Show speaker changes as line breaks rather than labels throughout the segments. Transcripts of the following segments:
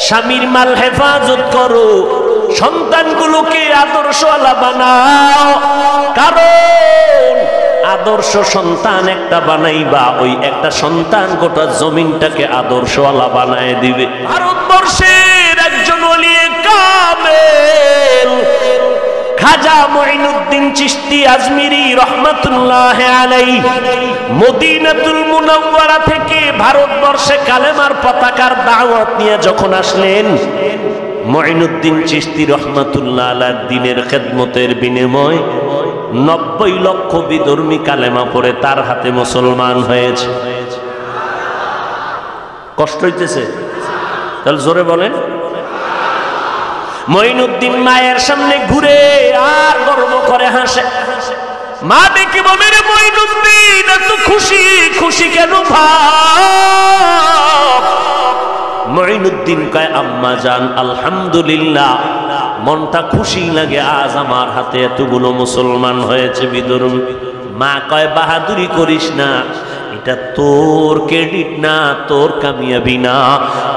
স্বামীর মাল হেফাজত করো, সন্তানগুলোকে আদর্শওয়ালা বানাও। কারণ আদর্শ সন্তান একটা বানাইবা, ওই একটা সন্তান গোটা জমিনটাকে আদর্শওয়ালা বানায় দিবে। ভারতবর্ষের একজন ওলিয়ে কামেল খাজা মুঈনুদ্দিন চিশতি আজমিরি রহমাতুল্লাহ আলাইহি মদিনাতুল মুনাওয়ারা থেকে ভারতবর্ষে কালেমার পতাকার দাওয়াত নিয়ে যখন আসলেন, মুঈনুদ্দিন চিশতি রহমাতুল্লাহ আলাইহি দ্বীনের খেদমতের বিনিময়ে 90 লক্ষ বিধর্মী কালেমা পড়ে তার হাতে মুসলমান হয়েছে। কষ্ট হইতেছে? তাহলে জোরে বলেন। মুঈনুদ্দিন মায়ের সামনে ঘুরে আর গর্ব করে হাসে। মা দেখে বলে, রে মুঈনুদ্দিন এত খুশি খুশি কেন ভাব? মুঈনুদ্দিন কয়, আম্মা জান আলহামদুলিল্লাহ, মনটা খুশি লাগে, আজ আমার হাতে এতগুলো মুসলমান হয়েছে বিধর্মী। মা কয়, বাহাদুরি করিস না, এটা তোর ক্রেডিট না, তোর কামিয়াবি না,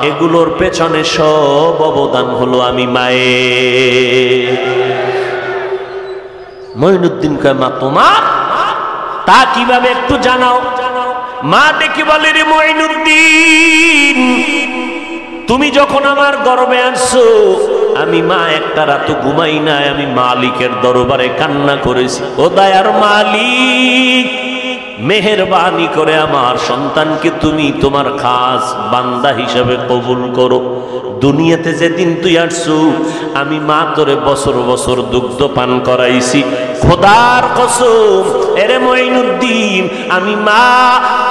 এগুলোর পেছনে সব অবদান হলো আমি মায়ের। মুঈনুদ্দিন কয়, মা তোমার? তা কিভাবে একটু জানাও। মা দেখি বলে, রে মুঈনুদ্দিন, তুমি যখন আমার গর্বে আসছো, আমি মা একটা রাত ঘুমাই নাই, আমি মালিকের দরবারে কান্না করেছি, ও দয়ার মালিক, মেহেরবানি করে আমার সন্তানকে তুমি তোমার খাস বান্দা হিসাবে কবুল করো। দুনিয়াতে যেদিন তুই আসছো, আমি মা তোরে বছর বছর দুগ্ধ পান করাইছি, খোদার কসম এরে মুঈনুদ্দিন, আমি মা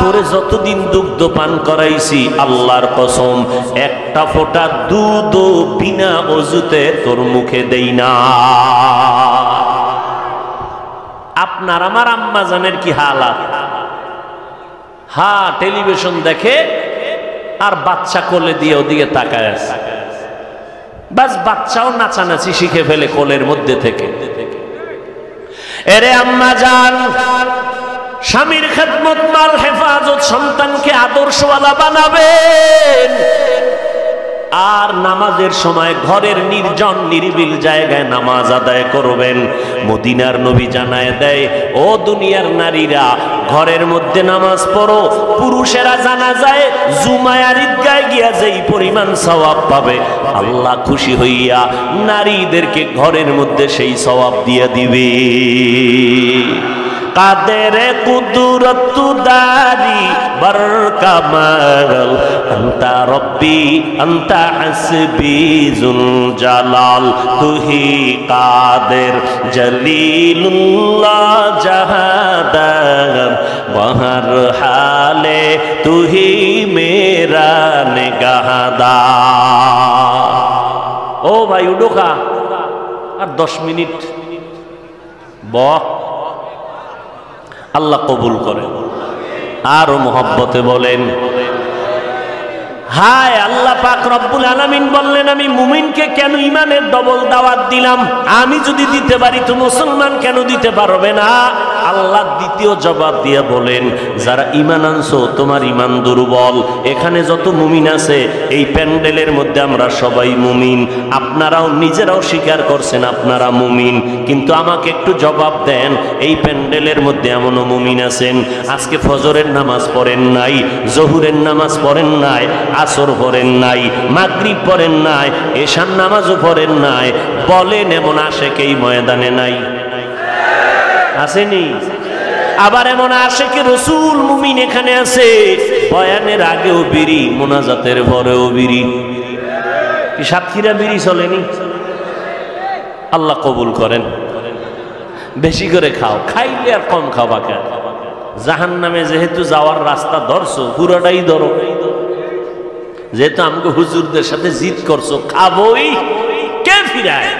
তোরে যতদিন দুগ্ধ পান করাইছি, আল্লাহর কসম একটা ফোঁটা দুধ বিনা অজুতে তোর মুখে দেই না। আপনার আমার আম্মা জানের কি হালাত? হ্যাঁ, টেলিভিশন দেখে আর বাচ্চা কোলে দিয়ে ওদিকে তাকায় আছে, বাস বাচ্চাও নাচানাচি শিখে ফেলে কোলের মধ্যে থেকে। এরে আম্মা জান, স্বামীর খেদমত, মাল হেফাজত, সন্তানকে আদর্শওয়ালা বানাবেন। আর নামাজের সময় ঘরের নির্জন নিরিবিল জায়গায় নামাজ আদায় করবেন। মদিনার নবী জানায় দেয়, ও দুনিয়ার নারীরা, ঘরের মধ্যে নামাজ পড়ো, পুরুষেরা জানা যায় জুমায়ার ঈদগায় গিয়া যেই পরিমাণ সওয়াব পাবে, আল্লাহ খুশি হইয়া নারীদেরকে ঘরের মধ্যে সেই সওয়াব দিয়া দিবে। কাদের কুদরত দারি বরকামাল, আনতা রব্বি আনতা হাসবি জুল জালাল, তুহি কাদের জলিলুল্লাহ জাহাদার, বহর হালে তুহি মেরা নিগাহদার। ও ভাই উঠো, খা আর 10 মিনিট বক, আল্লাহ কবুল করে। আরো মোহব্বতে বলেন, হায় আল্লাহ পাক রব্বুল আলামিন বললেন, আমি মুমিনকে কেন ইমানের ডবল দাওয়াত দিলাম? আমি যদি দিতে পারি তো মুসলমান কেন দিতে পারবে না? আল্লাহ দ্বিতীয় জবাব দিয়ে বলেন, যারা ঈমান আনছো তোমার ঈমান দুর্বল। এখানে যত মুমিন আছে এই প্যান্ডেলের মধ্যে আমরা সবাই মুমিন, আপনারাও নিজেরাও স্বীকার করছেন আপনারা মুমিন, কিন্তু আমাকে একটু জবাব দেন, এই প্যান্ডেলের মধ্যে এমনও মুমিন আছেন আজকে ফজরের নামাজ পড়েন নাই, জোহরের নামাজ পড়েন নাই, আসর পড়েন নাই, মাগরিব পড়েন নাই, এশার নামাজও পড়েন নাই, বলেন এমন আশেক এই ময়দানে নাই? আসেনি? আবার এমন আশেক রাসূল মুমিন এখানে আছে, বয়ানের আগেও বিড়ি, মোনাজাতের পরেও বিড়ি। কি সাতক্ষীরা বিড়ি চলেনি? আল্লাহ কবুল করেন। বেশি করে খাও, খাইলে আর কম খাওয়া কেন? জাহান্নামে যেহেতু যাওয়ার রাস্তা ধরছো, পুরোটাই ধরো। যেহেতু আমাকে হুজুরদের সাথে জিদ করছো, খাবোই, কে ফিরায়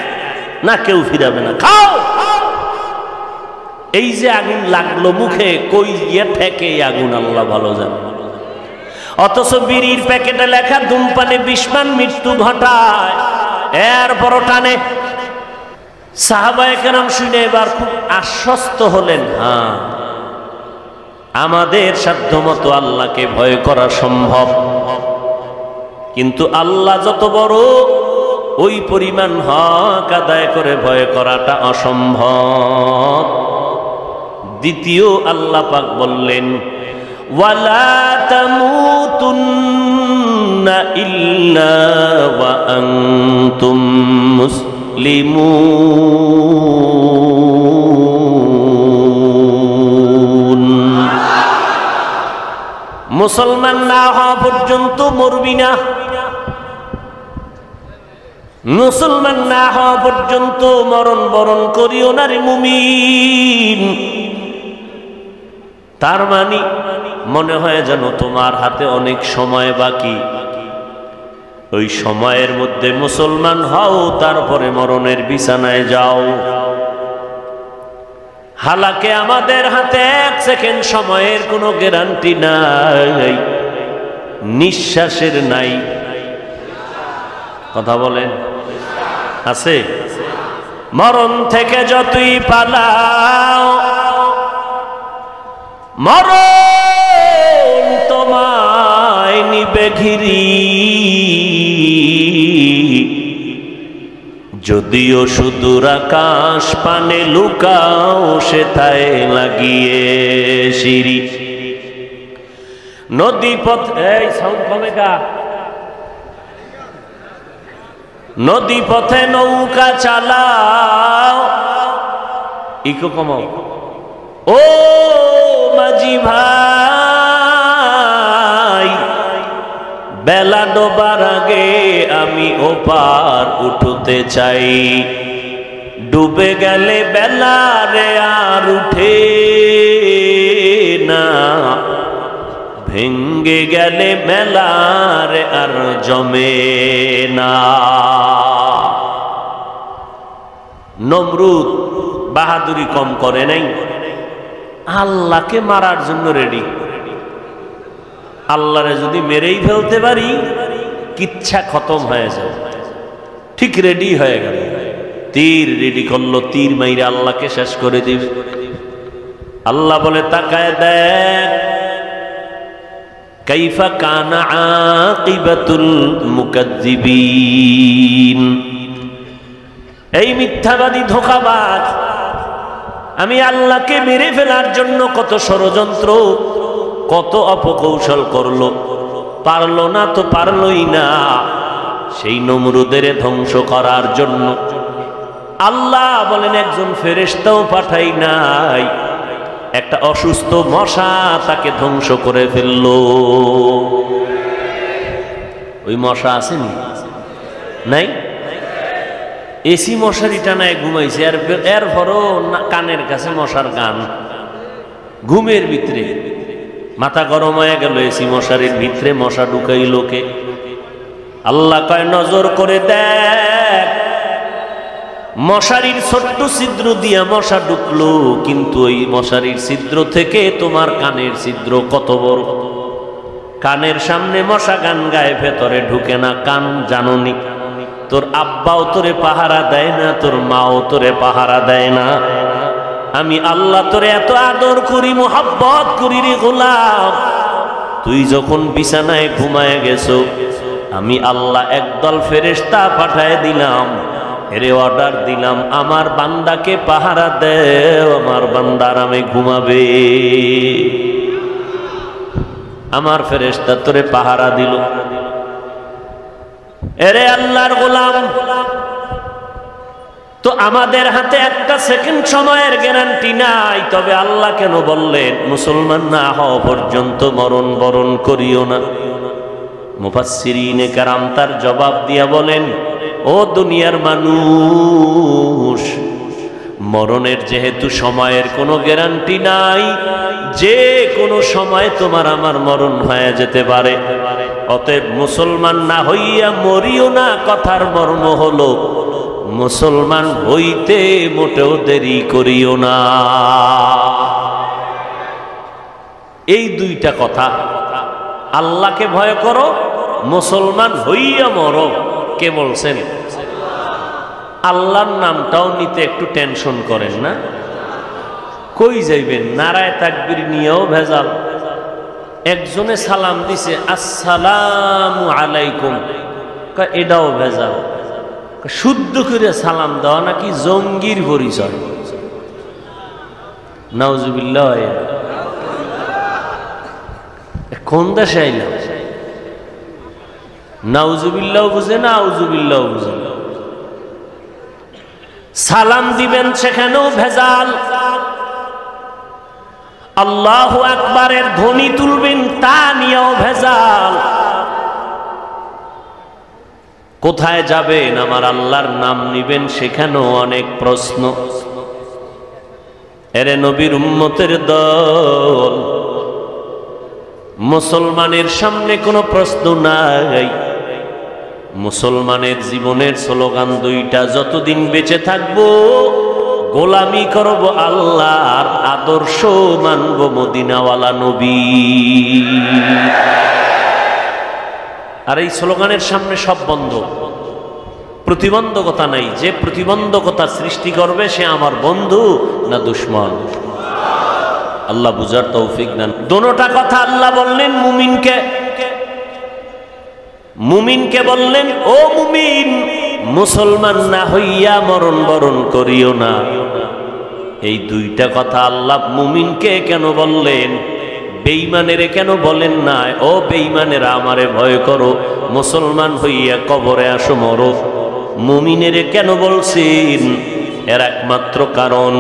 না? কেউ ফিরাবে না, খাও। এই যে আগুন লাগলো মুখে, কই গিয়ে ঠেকে এই আগুন আল্লাহ ভালো জানে। অথচ বিড়ির প্যাকেটে লেখা ধূমপানে বিস্মান মৃত্যু ঘটায়, এরপর টানে। সাহাবায়ে কেরাম শুনে এবার খুব আশ্বস্ত হলেন, হ্যাঁ আমাদের সাধ্যমতো আল্লাহকে ভয় করা সম্ভব। কিন্তু আল্লাহ যত বড়, ওই পরিমাণ হক আদায় করে ভয় করাটা অসম্ভব। দ্বিতীয় আল্লাহ পাক বললেন, ওয়ালা তামুতুন্না ইল্লা ওয়া আনতুম মুসলিমুন। মুসলমান না হওয়া পর্যন্ত মরবি না, মুসলমান না হওয়া পর্যন্ত মরণ বরণ করিও না রে মুমিন। তার মানে মনে হয় যেন তোমার হাতে অনেক সময় বাকি, ওই সময়ের মধ্যে মুসলমান হও, তারপরে মরণের বিছানায় যাও। হালাকে আমাদের হাতে 1 সেকেন্ড সময়ের কোনো গ্যারান্টি নাই, নিঃশ্বাসের নাই। কথা বলেন, আছে? মরণ থেকে যতই পালাও, মরণ তোমায় নিবে ঘিরি। যদিও সুদূর আকাশ পানে লুকাও, সেথায় লাগিয়ে সিঁড়ি। নদী পথ, এই সাউন্ড কমে গা। নদী পথে নৌকা চালাও, ইকো কমাও। ও মাঝি ভাই, বেলা ডোবার আগে আমি ওপার উঠতে চাই। ডুবে গেলে বেলা রে আর উঠে না, ভেঙ্গে গেলে মেলা রে আর জমে না। নমরুদ বাহাদুরি কম করে নাই, আল্লাহকে মারার জন্য রেডি। আল্লাহরে যদি মেরেই ফেলতে পারি, কিচ্ছা খতম হয়ে যাবে। ঠিক রেডি হয়ে গেল, তীর রেডি করলো, তীর মাইরে আল্লাহকে শেষ করে দিবে। আল্লাহ বলে, তাকায় দেখ কাইফা কানা আকিবাতুল মুকাজ্জিবিন। এই মিথ্যাবাদী ধোঁকাবাজ আমি আল্লাহকে মেরে ফেলার জন্য কত ষড়যন্ত্র, কত অপকৌশল করলো, পারলো না তো পারলই না। সেই নমরুদের ধ্বংস করার জন্য আল্লাহ বলেন একজন ফেরেশতাও পাঠাই নাই, একটা অসুস্থ মশা তাকে ধ্বংস করে ফেললো। ওই মশা আসেনি? নাই? এসি মশারি টানায় ঘুমাইছে, এর পরও কানের কাছে মশার গান, ঘুমের ভিতরে মাথা গরম হয়ে গেল। এসি মশারির ভিতরে মশা ঢুকাই লোকে। আল্লাহ কয়, নজর করে দেখ, মশারির ছোট্ট ছিদ্র দিয়া মশা ঢুকলো, কিন্তু ওই মশারির ছিদ্র থেকে তোমার কানের ছিদ্র কত বড়। কানের সামনে মশা গান গায়ে, ভেতরে ঢুকে না। কান জাননি, তোর আব্বাও তোরে পাহারা দেয় না, তোর মাও তোরে পাহারা দেয় না। আমি আল্লাহ তোরে এত আদর করি, মোহাব্বত করি রে গোলাম। তুই যখন বিছানায় ঘুমায় গেছো, আমি আল্লাহ একদল ফেরেশতা পাঠায় দিলাম, এরে অর্ডার দিলাম, আমার বান্দাকে পাহারা দেও, আমার বান্দা আরামে ঘুমাবে। আমার ফেরেশতা তোরে পাহারা দিল। এরে আল্লাহর গোলাম, তো আমাদের হাতে 1 সেকেন্ড সময়ের গ্যারান্টি নাই। তবে আল্লাহ কেন বললেন মুসলমান না হওয়া পর্যন্ত মরণ বরণ করিও না? মুফাসসিরিনে কেরাম তার জবাব দিয়া বলেন, ও দুনিয়ার মানুষ, মরণের যেহেতু সময়ের কোনো গ্যারান্টি নাই, যে কোনো সময় তোমার আমার মরণ হয়ে যেতে পারে, অতএব মুসলমান না হইয়া মরিও না। কথার মর্ম হলো মুসলমান হইতে মোটেও দেরি করিও না। এই 2টা কথা, আল্লাহকে ভয় করো, মুসলমান হইয়া মরো। কে বলছেন? আল্লাহর নামটাও নিতে একটু টেনশন করেন না? কই যাইবেন? নারায়ে তাকবীর নিয়েও ভেজাল, একজনে সালাম দিছে আসসালামু আলাইকুম, এটাও ভেজাল। শুদ্ধ করে সালাম দেওয়া নাকি জঙ্গির পরিচয়। নাউজুবিল্লাহ। কোন দেশে আইলাম? নাউজুবিল্লাহ বুঝে না, আউজুবিল্লাহ বুঝে না। সালাম দিবেন সেখানেও ভেজাল। আল্লাহু আকবারের ধ্বনি তুলবেন তা নিয়েও ভেজাল। কোথায় যাবেন আমার আল্লাহর নাম নিবেন সেখানেও অনেক প্রশ্ন। এরে নবীর উম্মতের দল, মুসলমানের সামনে কোনো প্রশ্ন নাই। মুসলমানের জীবনের স্লোগান দুইটা, যতদিন বেঁচে থাকবো গোলামি করব আল্লাহর, আদর্শ মানব মদিনাওয়ালা নবী। আর এই স্লোগানের সামনে সব বন্ধ, প্রতিবন্ধকতা নাই। যে প্রতিবন্ধকতা সৃষ্টি করবে সে আমার বন্ধু না দুশ্মন, আল্লাহ বুঝার তৌফিক দেন। দোনোটা কথা আল্লাহ বললেন মুমিনকে। মুমিনকে বললেন, ও মুমিন, মুসলমান না হইয়া মরণ বরণ করিও না। এই দুইটা কথা আল্লাহ মুমিনকে কেন বললেন? বেঈমানেরে কেন বলেন না ও বেঈমানেরা আমারে ভয় করো, মুসলমান হইয়া কবরে আসো মরো? মুমিনেরে কেন বলছেন? এর একমাত্র কারণ,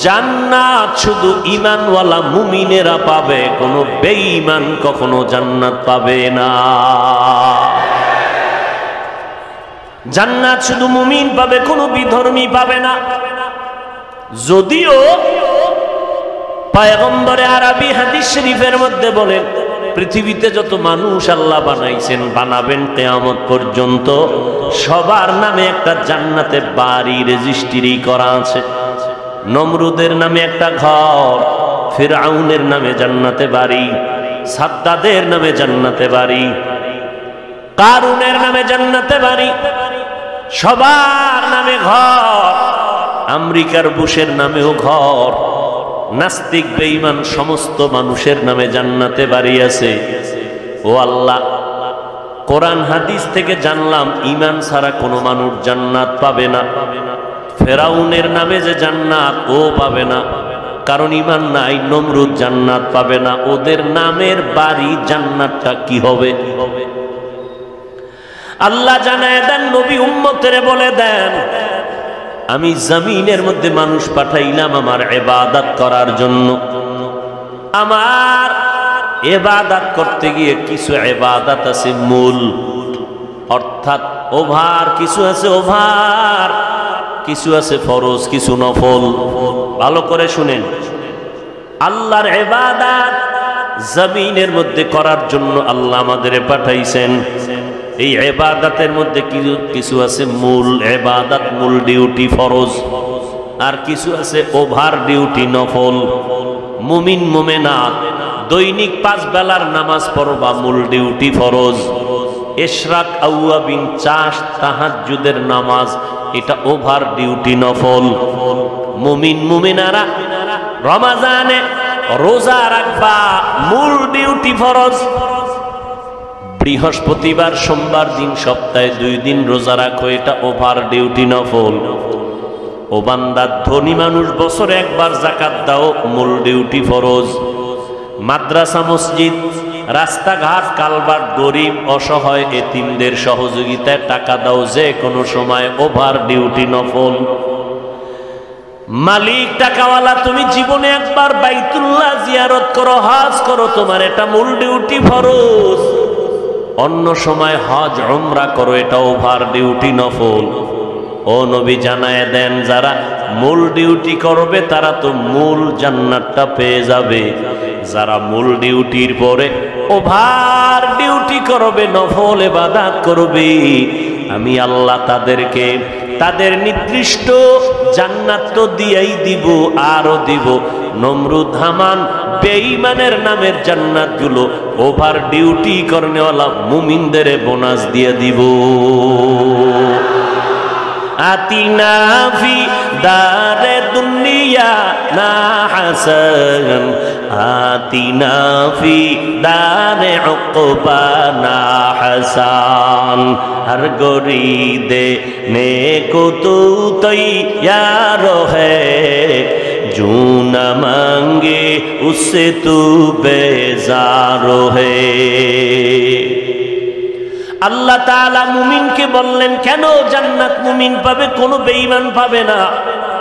জান্নাত শুধু ঈমানওয়ালা মুমিনেরা পাবে, কোনো বেঈমান কখনো জান্নাত পাবে না। জান্নাত শুধু মুমিন পাবে, কোনো বিধর্মী পাবে না। যদিও পয়গম্বরে আরবি হাদিস শরীফের মধ্যে বলেন, পৃথিবীতে যত মানুষ আল্লাহ বানাইছেন, বানাবেন কিয়ামত পর্যন্ত, সবার নামে একটা জান্নাতে বাড়ি রেজিস্ট্রি করা আছে। নমরুদের নামে একটা ঘর, ফিরআউনের নামে জান্নাতে বাড়ি, সাদ্দাদের নামে জান্নাতে বাড়ি, কারুনের নামে জান্নাতে বাড়ি, সবার নামে ঘর। আমেরিকার বুশের নামেও ঘর। নাস্তিক বেঈমান সমস্ত মানুষের নামে জান্নাতে বাড়ি আছে। ও আল্লাহ, কোরআন হাদিস থেকে জানলাম ঈমান ছাড়া কোনো মানুষ জান্নাত পাবে না। ফেরাউনের নামে যে জান্নাত, ও পাবে না, কারণ ঈমান নাই। নমরুদ জান্নাত পাবে না। ওদের নামের বাড়ি জান্নাতটা কি হবে? আল্লাহ জানায় দেন, নবী উম্মতের বলে দেন, আমি জমিনের মধ্যে মানুষ পাঠাইলাম আমার ইবাদত করার জন্য। আমার ইবাদত করতে গিয়ে কিছু ইবাদত আছে মূল, অর্থাৎ ওভার কিছু আছে, ওভার কিছু আছে ফরজ, কিছু নফল। ভালো করে শুনেন, আল্লাহর ইবাদত জমিনের মধ্যে করার জন্য আল্লাহ আমাদের পাঠাইছেন। এই ইবাদতের মধ্যে কিছু আছে মূল ইবাদত, মূল ডিউটি ফরজ, আর কিছু আছে ওভার ডিউটি নফল। মুমিন মুমিনাত দৈনিক 5 বেলার নামাজ পড়বা, মূল ডিউটি ফরজ। ইশরাক আওয়াবিন চাষ তাহাজ্জুদের নামাজ, এটা ওভার ডিউটি নফল। মুমিন মুমিনারা রমজানে রোজা রাখবা, মূল ডিউটি ফরজ। বৃহস্পতিবার সোমবার দিন সপ্তাহে 2 দিন রোজা রাখো, এটা ওভার ডিউটি নফল। ও বান্দা, ধনী মানুষ বছরে একবার যাকাত দাও, মূল ডিউটি ফরজ। মাদ্রাসা মসজিদ রাস্তাঘাট কালভার্ট গরিব অসহায় এতিমদের সহযোগিতায় টাকা দাও, যে কোনো সময় ওভার ডিউটি নফল। মালিক টাকাওয়ালা, তুমি জীবনে একবার বাইতুল্লাহ জিয়ারত করো, হজ করো, তোমার এটা মূল ডিউটি ফরজ। অন্য সময় হজ উমরা করো, এটা ওভার ডিউটি নফল। ও নবী জানায় দেন, যারা মূল ডিউটি করবে তারা তো মূল জান্নাতটা পেয়ে যাবে। যারা মূল ডিউটির পরে ওভার ডিউটি করবে, নফল ইবাদত করবে, আমি আল্লাহ তাদেরকে তাদের নির্দিষ্ট জান্নাত তো দিয়েই দিব, আরো দিব। নমরুদ হামান বেঈমানের নামের জান্নাতগুলো ওভার ডিউটি করনেওয়ালা মুমিনদের বোনাস দিয়ে দিব। আতিনা ফি দারে দুনিয়া না হাসান আতিনা ফি দারে উকবা না হাসান हर गोरीदे नेको तू तैयार है जो न मांगे उससे तू बेजार है। আল্লাহ তাআলা মুমিনকে বললেন কেন জান্নাত মুমিন পাবে, কোনো বেঈমান পাবে না।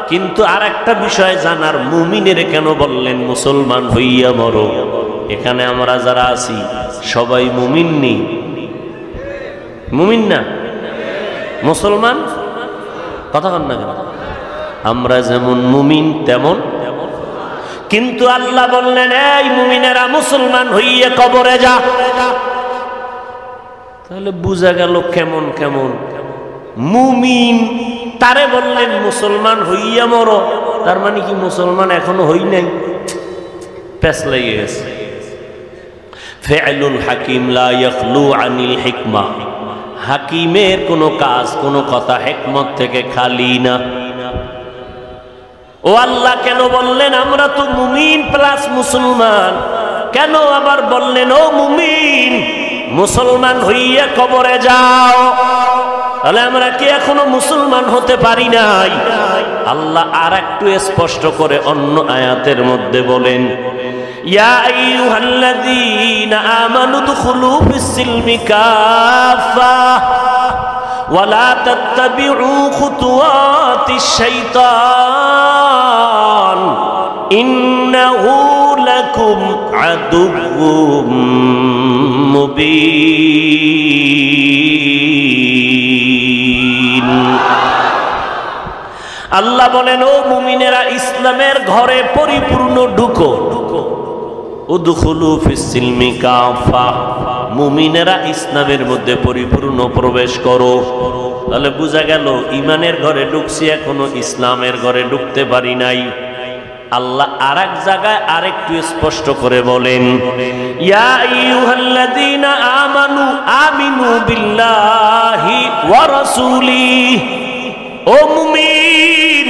কিন্তু আরেকটা বিষয় জানার, মুমিনের কেন বললেন মুসলমান হইয়া মরো? এখানে আমরা যারা আছি সবাই মুমিন নেই, মুমিন না মুসলমান, কথা কন না কেন? আমরা যেমন মুমিন তেমন, কিন্তু আল্লাহ বললেন এই মুমিনেরা মুসলমান হইয়া কবরে যা। তাহলে বুঝা গেল কেমন কেমন মুমিন, তারে বললেন মুসলমান হইয়া মরো, তার মানে কি মুসলমান এখনো হই নাই? পেছ লেগে গেছে। ফিআলুল হাকিম লা ইয়াখলু আনিল হিকমা, হাকিমের কোনো কাজ কোনো কথা হিকমত থেকে খালি না। ও আল্লাহ কেন বললেন আমরা তো মুমিন প্লাস মুসলমান, কেন আবার বললেন ও মুমিন মুসলমান হইয়া কবরে যাও? তাহলে আমরা কি এখনো মুসলমান হতে পারি নাই? আল্লাহ আর একটু স্পষ্ট করে অন্য আয়াতের মধ্যে বলেন ইয়া আইয়ুহাল্লাযীনা আমানু দুখুলু ফিস-সিলমি কাফা ওয়া লা তাত্তাবিউ খুতুওয়াতিশ শাইতান ইন্নাহু লাকুম আদুউম মুবিন। আল্লাহ বলেন ও মুমিনেরা ইসলামের ঘরে পরিপূর্ণ ঢুকো, উদখুলু ফিস-সিলমি কাফা, মুমিনেরা ইসলামের মধ্যে পরিপূর্ণ প্রবেশ করো। তাহলে বোঝা গেল ইমানের ঘরে ঢুকছি, এখনো ইসলামের ঘরে ঢুকতে পারি নাই। আল্লাহ আরেক জায়গায় আরেকটু স্পষ্ট করে বলেন ইয়া আইয়ুহাল্লাযীনা আমানু আমিনু বিল্লাহি ওয়া রাসূলিহি, ও মুমিন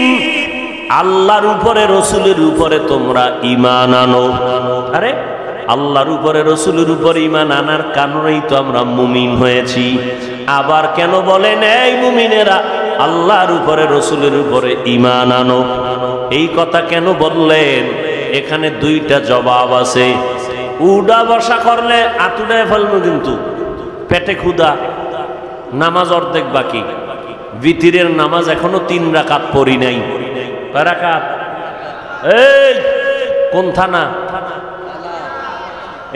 আল্লাহর উপরে রাসূলের উপরে তোমরা ঈমান আনো। আরে আল্লাহর উপরে রাসূলের উপরে ঈমান আনার কারণেই তো আমরা মুমিন হয়েছি। আবার কেন বলেন এই মুমিনেরা আল্লাহর উপরে রাসূলের উপরে ঈমান আনো? এই কথা কেন বললেন? এখানে দুইটা জবাব আছে। উডা বসা করলে আতুডায় ফেলবো, কিন্তু পেটে ক্ষুধা, নামাজ অর্ধেক বাকি, বিতিরের নামাজ এখনো 3 রাকাত পড়ি নাই। কয় রাকাত? এই কোন থানা?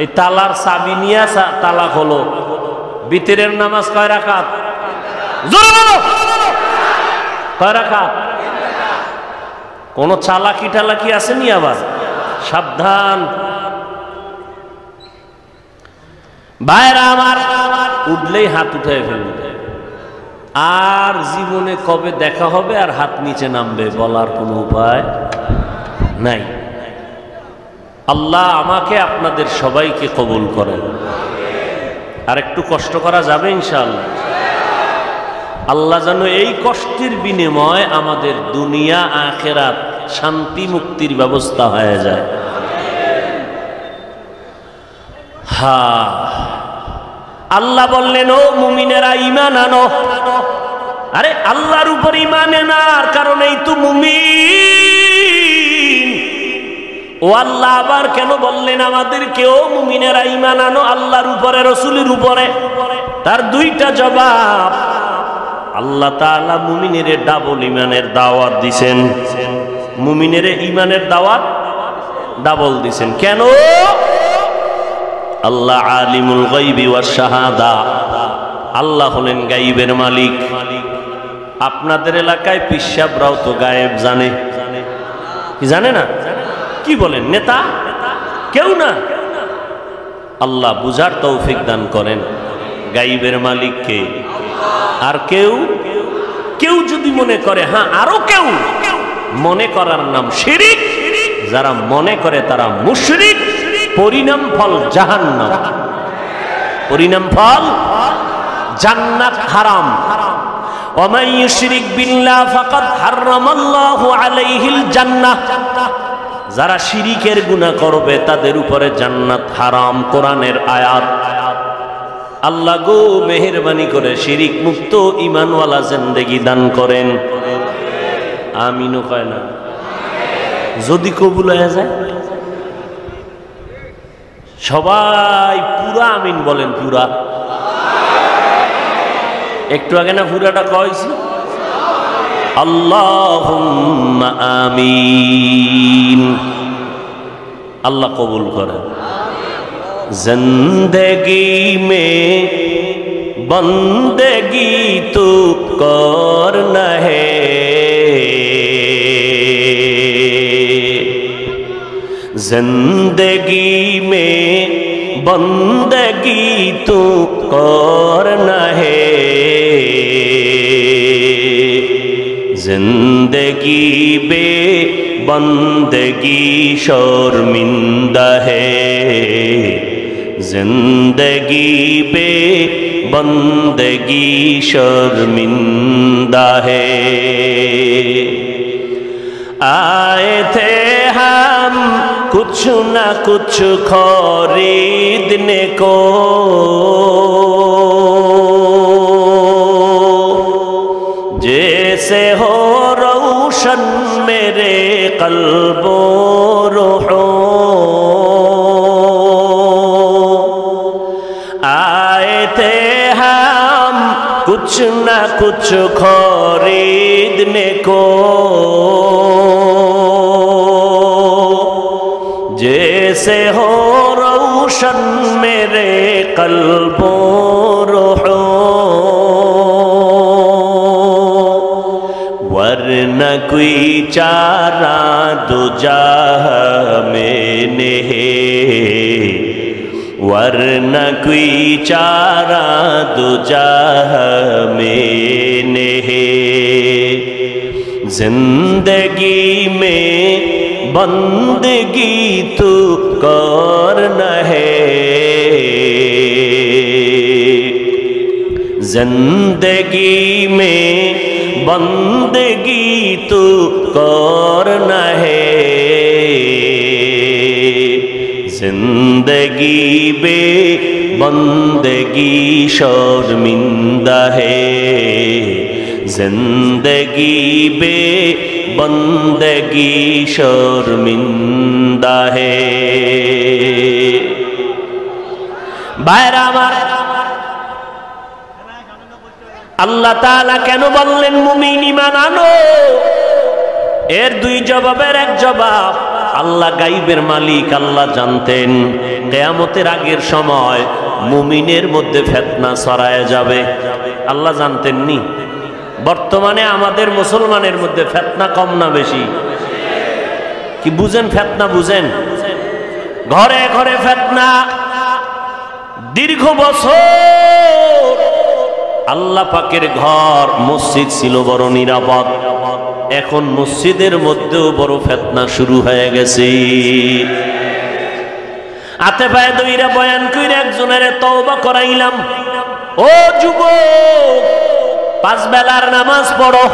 এই তালার চাবি নিয়ে তালা খোলো। বিতিরের নামাজ কয় রাকাত? জোরে বলো, কয় রাকাত? কোন চালাকি টালাকি আসেনি? আবার সাবধান ভাইরা আমার, উঠলেই হাত উঠায় ফেলবে। আর জীবনে কবে দেখা হবে আর হাত নিচে নামবে বলার কোনো উপায় নাই। আল্লাহ আমাকে আপনাদের সবাইকে কবুল করেন। আর একটু কষ্ট করা যাবে ইনশাআল্লাহ। আল্লাহ যেন এই কষ্টের বিনিময় আমাদের দুনিয়া আখিরাত শান্তি মুক্তির ব্যবস্থা হয়ে যায়। হ্যাঁ, আল্লাহ বললেন ও মুমিনেরা ঈমান আনো। আরে আল্লাহর উপর ঈমান আনার কারণেই তো মুমিন। ও আল্লাহ আবার কেন বললেন আমাদেরকে ও মুমিনেরা ঈমান আনো আল্লাহর উপরে রাসূলের উপরে? তার দুইটা জবাব। আল্লাহ তাআলা মুমিনের ডাবল ঈমানের দাওয়াত দিবেন, মুমিনের ঈমানের দাওয়াত ডাবল দিবেন। কেন? আল্লাহ আলিমুল গায়বি ওয়াশ শাহাদা, আল্লাহ হলেন গায়বের মালিক। আপনাদের এলাকায় পিসাবরাও তো গায়েব জানে, কি জানে না? কি বলেন, নেতা? কেউ না। আল্লাহ বুঝার তৌফিক দান করেন। গায়বের মালিক কে? আর কেউ কেউ যদি মনে করে হ্যাঁ আরো কেউ, মনে করার নাম শিরিক। যারা মনে করে তারা মুশরিক। পরিণাম ফল জাহান্নাম, পরিণাম ফল জান্নাত হারাম। ওয়া মান ইউশরিক বিল্লাহ ফাকাদ হারামাল্লাহু আলাইহিল জান্নাহ, যারা শিরিকের গুনাহ করবে তাদের উপরে জান্নাত হারাম। কোরআনের আয়াত। আল্লাহ গো মেহেরবানি করে শিরিক মুক্ত ঈমানওয়ালা জিন্দেগি দান করেন। আমিনও কয় না? যদি কবুল হয়ে যায় সবাই পুরা আমিন বলেন। পুরা, একটু আগে না পুরাটা কইছি? আল্লাহুম্মা আমিন। আল্লাহ কবুল করেন। জিন্দেগি মে বন্দেগি তো করনা হে, जिंदगी में बंदगी तो करना है, जिंदगी बे बंदगी शर्मिंदा है, जिंदगी बे बंदगी शर्मिंदा है। आए थे हम कुछ न कुछ खरीदने को, जैसे हो रोशन मेरे कल्बो रूहो। आए थे हम कुछ न कुछ खरीदने को, जैसे हो रोशन मेरे कल्बो रूहो, वरना कोई चारा दो जाह में नहीं, वरना कोई चारा दो जाह में नहीं। जिंदगी में बंदगी तो करना है, जिंदगी में बंदगी तो करना है, जिंदगी बे बंदगी शर्मिंदा है, जिंदगी बे बंदगी शर्मिंदा है। भाईरा আমার, আল্লাহ তাআলা কেন বললেন মুমিন ঈমান আনো? এর দুই জবাবের এক জবাব। আল্লাহ গায়বের মালিক, আল্লাহ জানতেন কিয়ামতের আগের সময় মুমিনের মধ্যে ফিতনা ছড়ায় যাবে। আল্লাহ জানতেন নি? বর্তমানে আমাদের মুসলমানের মধ্যে ফিতনা কম না বেশি? কি বুঝেন ফিতনা? বুঝেন? ঘরে ঘরে ফিতনা। দীর্ঘ বছর আল্লাহ পাকের ঘর মসজিদ ছিল বড় নিরাপদ, এখন মসজিদের মধ্যেও বড় ফিতনা শুরু হয়ে গেছে। হাতে পায়ে দইরা বয়ান কইরা একজনের তওবা করাইলাম, ও যুবক পাঁচ বেলার নামাজ পড়ো,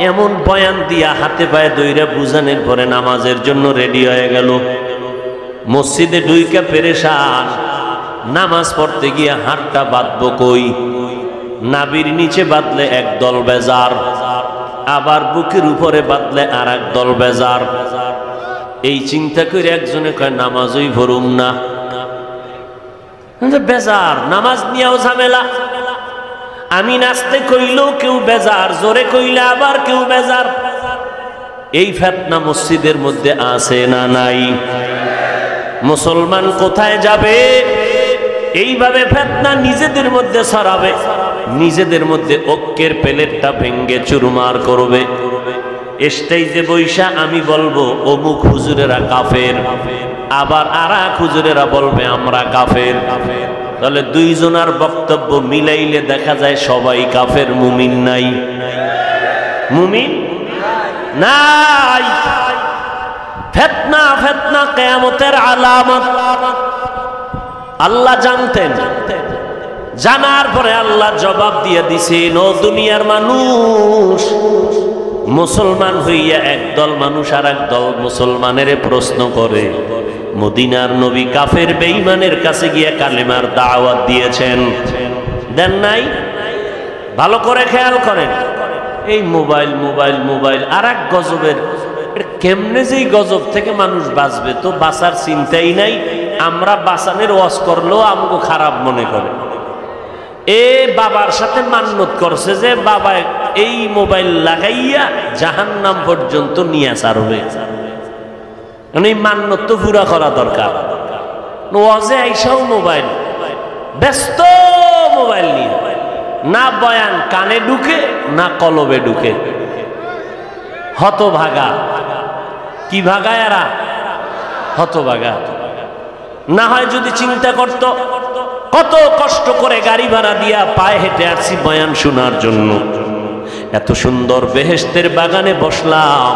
এমন বয়ান দিয়া হাতে পায়ে দইরা বুঝানোর পরে নামাজের জন্য রেডি হয়ে গেল। মসজিদে ঢুইকা পেরেশান, নামাজ পড়তে গিয়ে হাতটা বাঁধবো কই, নাবির নিচে বাঁধলে এক দল বেজার, আবার বুকের উপরে বাঁধলে আর এক দল বেজার। এই চিন্তা করে একজনে কয় নামাজই ভরুম না, বেজার, নামাজ নিয়েও ঝামেলা। আমি নাচতে কইলেও কেউ বেজার, জোরে কইলে আবার কেউ বেজার। এই ফিতনা মসজিদের মধ্যে আছে না নাই? মুসলমান কোথায় যাবে? এইভাবে ফিতনা নিজেদের মধ্যে ছড়াবে, নিজেদের মধ্যে ঐক্যের প্লেটটা ভেঙ্গে চুরমার করবে। স্টেজে বৈশা আমি বলবো অমুক হুজুরেরা কাফের, আবার আরেক হুজুরেরা বলবে আমরা কাফের। তাহলে দুইজনার বক্তব্য মিলাইলে দেখা যায় সবাই কাফের, মুমিন নাই। মুমিন নাই। ফিতনা ফিতনা কিয়ামতের আলামত। আল্লাহ জানতেন জানার পরে আল্লাহ জবাব দিয়ে দিছেন, ও দুনিয়ার মানুষ, মুসলমান হইয়া একদল মানুষ আর একদল মুসলমানের প্রশ্ন করে, মদিনার নবী কাফের বেঈমানের কাছে গিয়ে কালেমার দাওয়াত দিয়েছেন, দেন নাই? ভালো করে খেয়াল করেন, এই মোবাইল মোবাইল মোবাইল আর এক গজবের, কেমনে যে গজব থেকে মানুষ বাঁচবে, তো বাঁচার চিন্তাই নাই। আমরা বাঁচানোর ওয়াজ করলেও আমাকে খারাপ মনে করে। এ বাবার সাথে মান্নত করছে যে বাবা এই মোবাইল লাগাইয়া জাহান্নাম পর্যন্ত নিয়ে ছাড়বে, মানে এই মান্নত তো পুরা করা দরকার। ওয়াজে আইসাও মোবাইল, ব্যস্ত মোবাইল নিয়ে, না বয়ান কানে ঢুকে না কলবে ঢুকে। হতভাগা, কি ভাগা এরা? হতভাগা। না হয় যদি চিন্তা করত, কত কষ্ট করে গাড়ি ভাড়া দিয়া পায়ে হেঁটে আসছি বয়ান শোনার জন্য, এত সুন্দর বেহেশতের বাগানে বসলাম,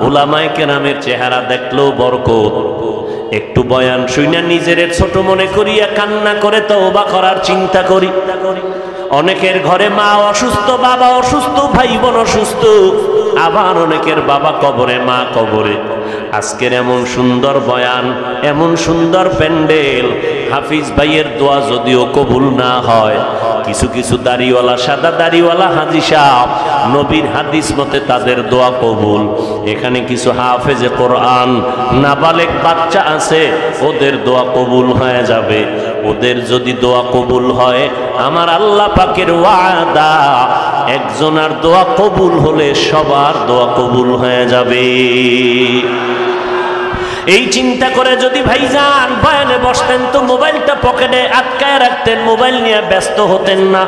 উলামায়ে কেরামের চেহারা দেখলো বরকত, একটু বয়ান শুইনা নিজের ছোট মনে করিয়া কান্না করে তওবা করার চিন্তা করি। অনেকের ঘরে মা অসুস্থ, বাবা অসুস্থ, ভাই বোন অসুস্থ, আবার অনেকের বাবা কবরে, মা কবরে। আজকের এমন সুন্দর বয়ান, এমন সুন্দর প্যান্ডেল, হাফিজ ভাইয়ের দোয়া যদিও কবুল না হয়, কিছু কিছু দাড়িওয়ালা, সাদা দাড়িওয়ালা হাজি সাহেব, নবীর হাদিস মতে তাদের দোয়া কবুল। এখানে কিছু হাফেজে কোরআন, নাবালেগ বাচ্চা আছে, ওদের দোয়া কবুল হয়ে যাবে। ওদের যদি দোয়া কবুল হয়, আমার আল্লাহ পাকের ওয়াদা, একজনের দোয়া কবুল হলে সবার দোয়া কবুল হয়ে যাবে। এই চিন্তা করে যদি ভাইজান বয়ানে বসতেন, তো মোবাইলটা পকেটে আটকায় রাখতেন, মোবাইল নিয়ে ব্যস্ত হতেন না।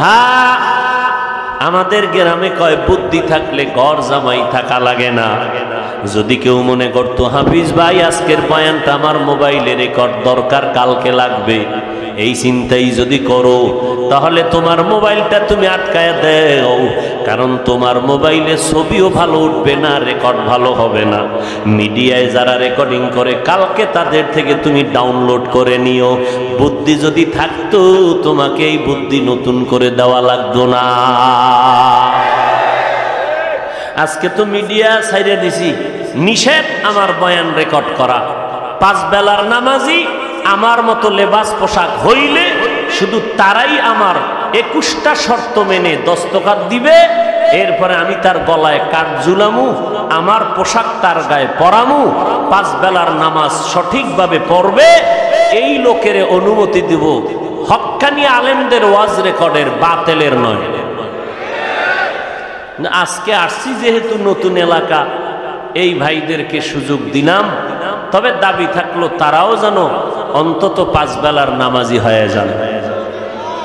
হ্যাঁ, আমাদের গ্রামে কয় বুদ্ধি থাকলে ঘর জামাই থাকা লাগে না। যদি কেউ মনে করতো হাফিজ ভাই আজকের বয়ানটা আমার মোবাইলে রেকর্ড দরকার, কালকে লাগবে, এই চিন্তাই যদি করো, তাহলে তোমার মোবাইলটা তুমি আটকায় দেও, কারণ তোমার মোবাইলে ছবিও ভালো উঠবে না, রেকর্ড ভালো হবে না। মিডিয়ায় যারা রেকর্ডিং করে, কালকে তাদের থেকে তুমি ডাউনলোড করে নিও। বুদ্ধি যদি থাকতো, তোমাকে এই বুদ্ধি নতুন করে দেওয়া লাগতো না। আজকে তো মিডিয়া ছাইড়ে দিছি, নিষেধ আমার বয়ান রেকর্ড করা। 5 বেলার নামাজি আমার মতো লেবাস পোশাক হইলে শুধু তারাই আমার 21টা শর্ত মেনে দস্তখত দিবে, এরপরে আমি তার গলায় কাঠ ঝুলামু, আমার পোশাক তার গায়ে পরামু, 5 বেলার নামাজ সঠিকভাবে পড়বে, এই লোকের অনুমতি দিব। হক্কানি আলেমদের ওয়াজ রেকর্ডের, বাতেলের নয়। আজকে আসছি যেহেতু নতুন এলাকা, এই ভাইদেরকে সুযোগ দিলাম, তবে দাবি থাকলো তারাও যেন অন্তত 5 বেলার নামাজি হয়ে যান।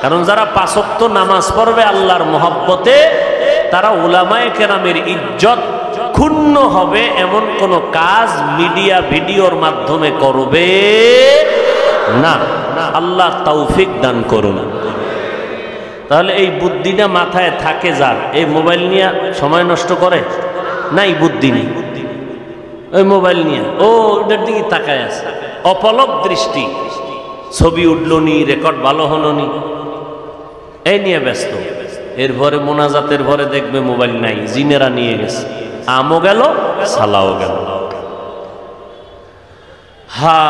কারণ যারা 5 ওয়াক্ত নামাজ পড়বে আল্লাহর মহব্বতে, তারা উলামায়ে কেরামের ইজ্জত ক্ষুণ্ণ হবে এমন কোন কাজ মিডিয়া ভিডিওর মাধ্যমে করবে না। আল্লাহ তৌফিক দান করুন। তাহলে এই বুদ্ধিটা মাথায় থাকে যার, এই মোবাইল নিয়ে সময় নষ্ট করে নাই, বুদ্ধি নেই, ওই মোবাইল নিয়ে ও ওটার দিকে তাকায় আছে, অপলক দৃষ্টি, ছবি উঠলো নি, রেকর্ড ভালো হলো নি, এই নিয়ে ব্যস্ত। এরপরে মোনাজাতের ভরে দেখবে মোবাইল নাই, জিনেরা নিয়ে গেছে, আমও গেল, সালাও গেল। হা,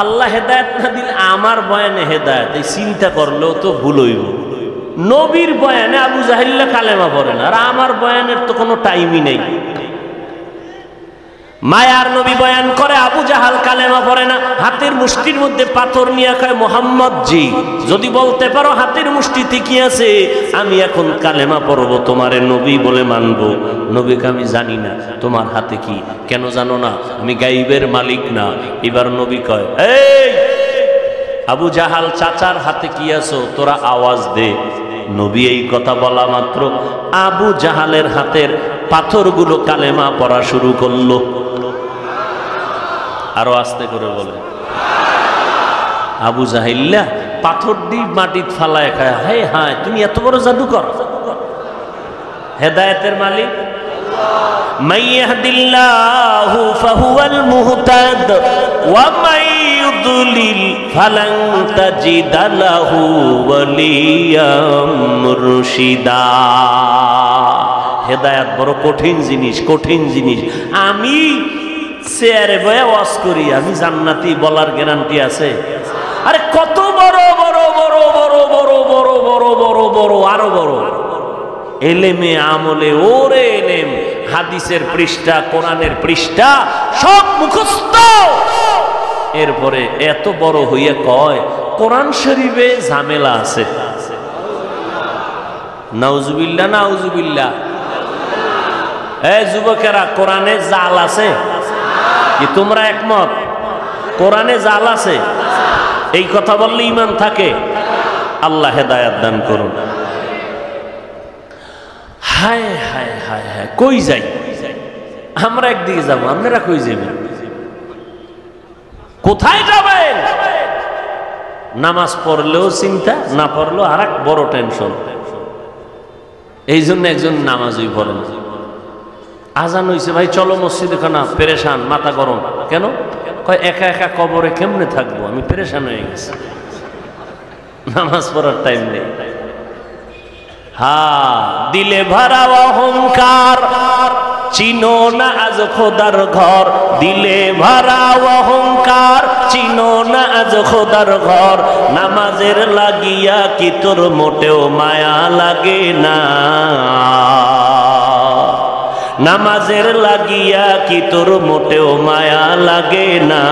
আল্লাহ হেদায়েত না দিলে আমার বয়ানে হেদায়েত, এই চিন্তা করলেও তো ভুল হইব। নবীর বয়ানে আবু জাহিল্লা কালেমা পড়ে না, আর আমার বয়ানের তো কোনো টাইমই নেই। মায়ার নবী বয়ান করে, আবু জাহাল কালেমা পড়ে না, হাতের মুষ্টির মধ্যে পাথর নিয়ে কয় মোহাম্মদ জি, যদি বলতে পারো হাতের মুষ্টিতে কি আছে, আমি এখন কালেমা পড়বো, তোমারে নবী বলে মানবো। নবীকে আমি জানি না তোমার হাতে কি, কেন জানো না, আমি গাইবের মালিক না। এবার নবী কয়, এই আবু জাহাল চাচার হাতে কি আছো, তোরা আওয়াজ দে। নবী এই কথা বলা মাত্র আবু জাহালের হাতের পাথরগুলো কালেমা পড়া শুরু করলো। আরো আস্তে করে বলে, আবু জাহিল্লা পাথর দিয়ে মাটিত ফালায় খায়। হায় হায়, তুমি এত বড় জাদুকর। হেদায়েতের মালিক মান ইয়াহদিল্লাহু ফাহুয়াল মুহতাদ ওয়া মান ইউদ্লিল ফালান তাজিদা লাহু ওয়ালিয়াম মুরশিদা। হেদায়েত বড় কঠিন জিনিস, কঠিন জিনিস। আমি চেয়ারে বয়ে ওয়াজ করি, আমি জান্নাতি বলার গ্যারান্টি আছে? আরে কত বড় বড় বড় বড় বড় বড় বড় বড় বড় আরো বড় এলেমে আমলে, ওরে এলেম, হাদিসের পৃষ্ঠা, কোরআনের পৃষ্ঠা সব মুখস্থ। এরপরে এত বড় হইয়া কয় কোরআন শরীফে ঝামেলা আছে। নাউজুবিল্লাহ, নাউজুবিল্লাহ। এই যুবকেরা, কোরআনে জাল আছে কি? তোমরা একমত? কোরআনে জাল আছে? এই কথা বললে ঈমান থাকে? আল্লাহ হেদায়েত দান করুন। হায় হায় হায় হায়, কই যাই আমরা? একদিকে যাবো, আপনারা কই যাবেন? কোথায় যাবেন? নামাজ পড়লেও চিন্তা, না পড়লেও আর এক বড় টেনশন। এই জন্য একজন নামাজই পড়েন। আজান হইছে, ভাই চলো মসজিদে, খানা পেরেশান, মাথা গরম। কেন? কয় একা একা কবরে কেমনে থাকবো, আমি পেরেশান হয়ে গেছি, নামাজ পড়ার টাইম নেই। দিলে ভরা অহংকার, চিনো না আজ খোদার ঘর। দিলে ভরা অহংকার, চিনো না আজ খোদার ঘর। নামাজের লাগিয়া কি তোর মোটেও মায়া লাগে না? নামাজের লাগিয়া কি তোর মোটেও মায়া লাগে না?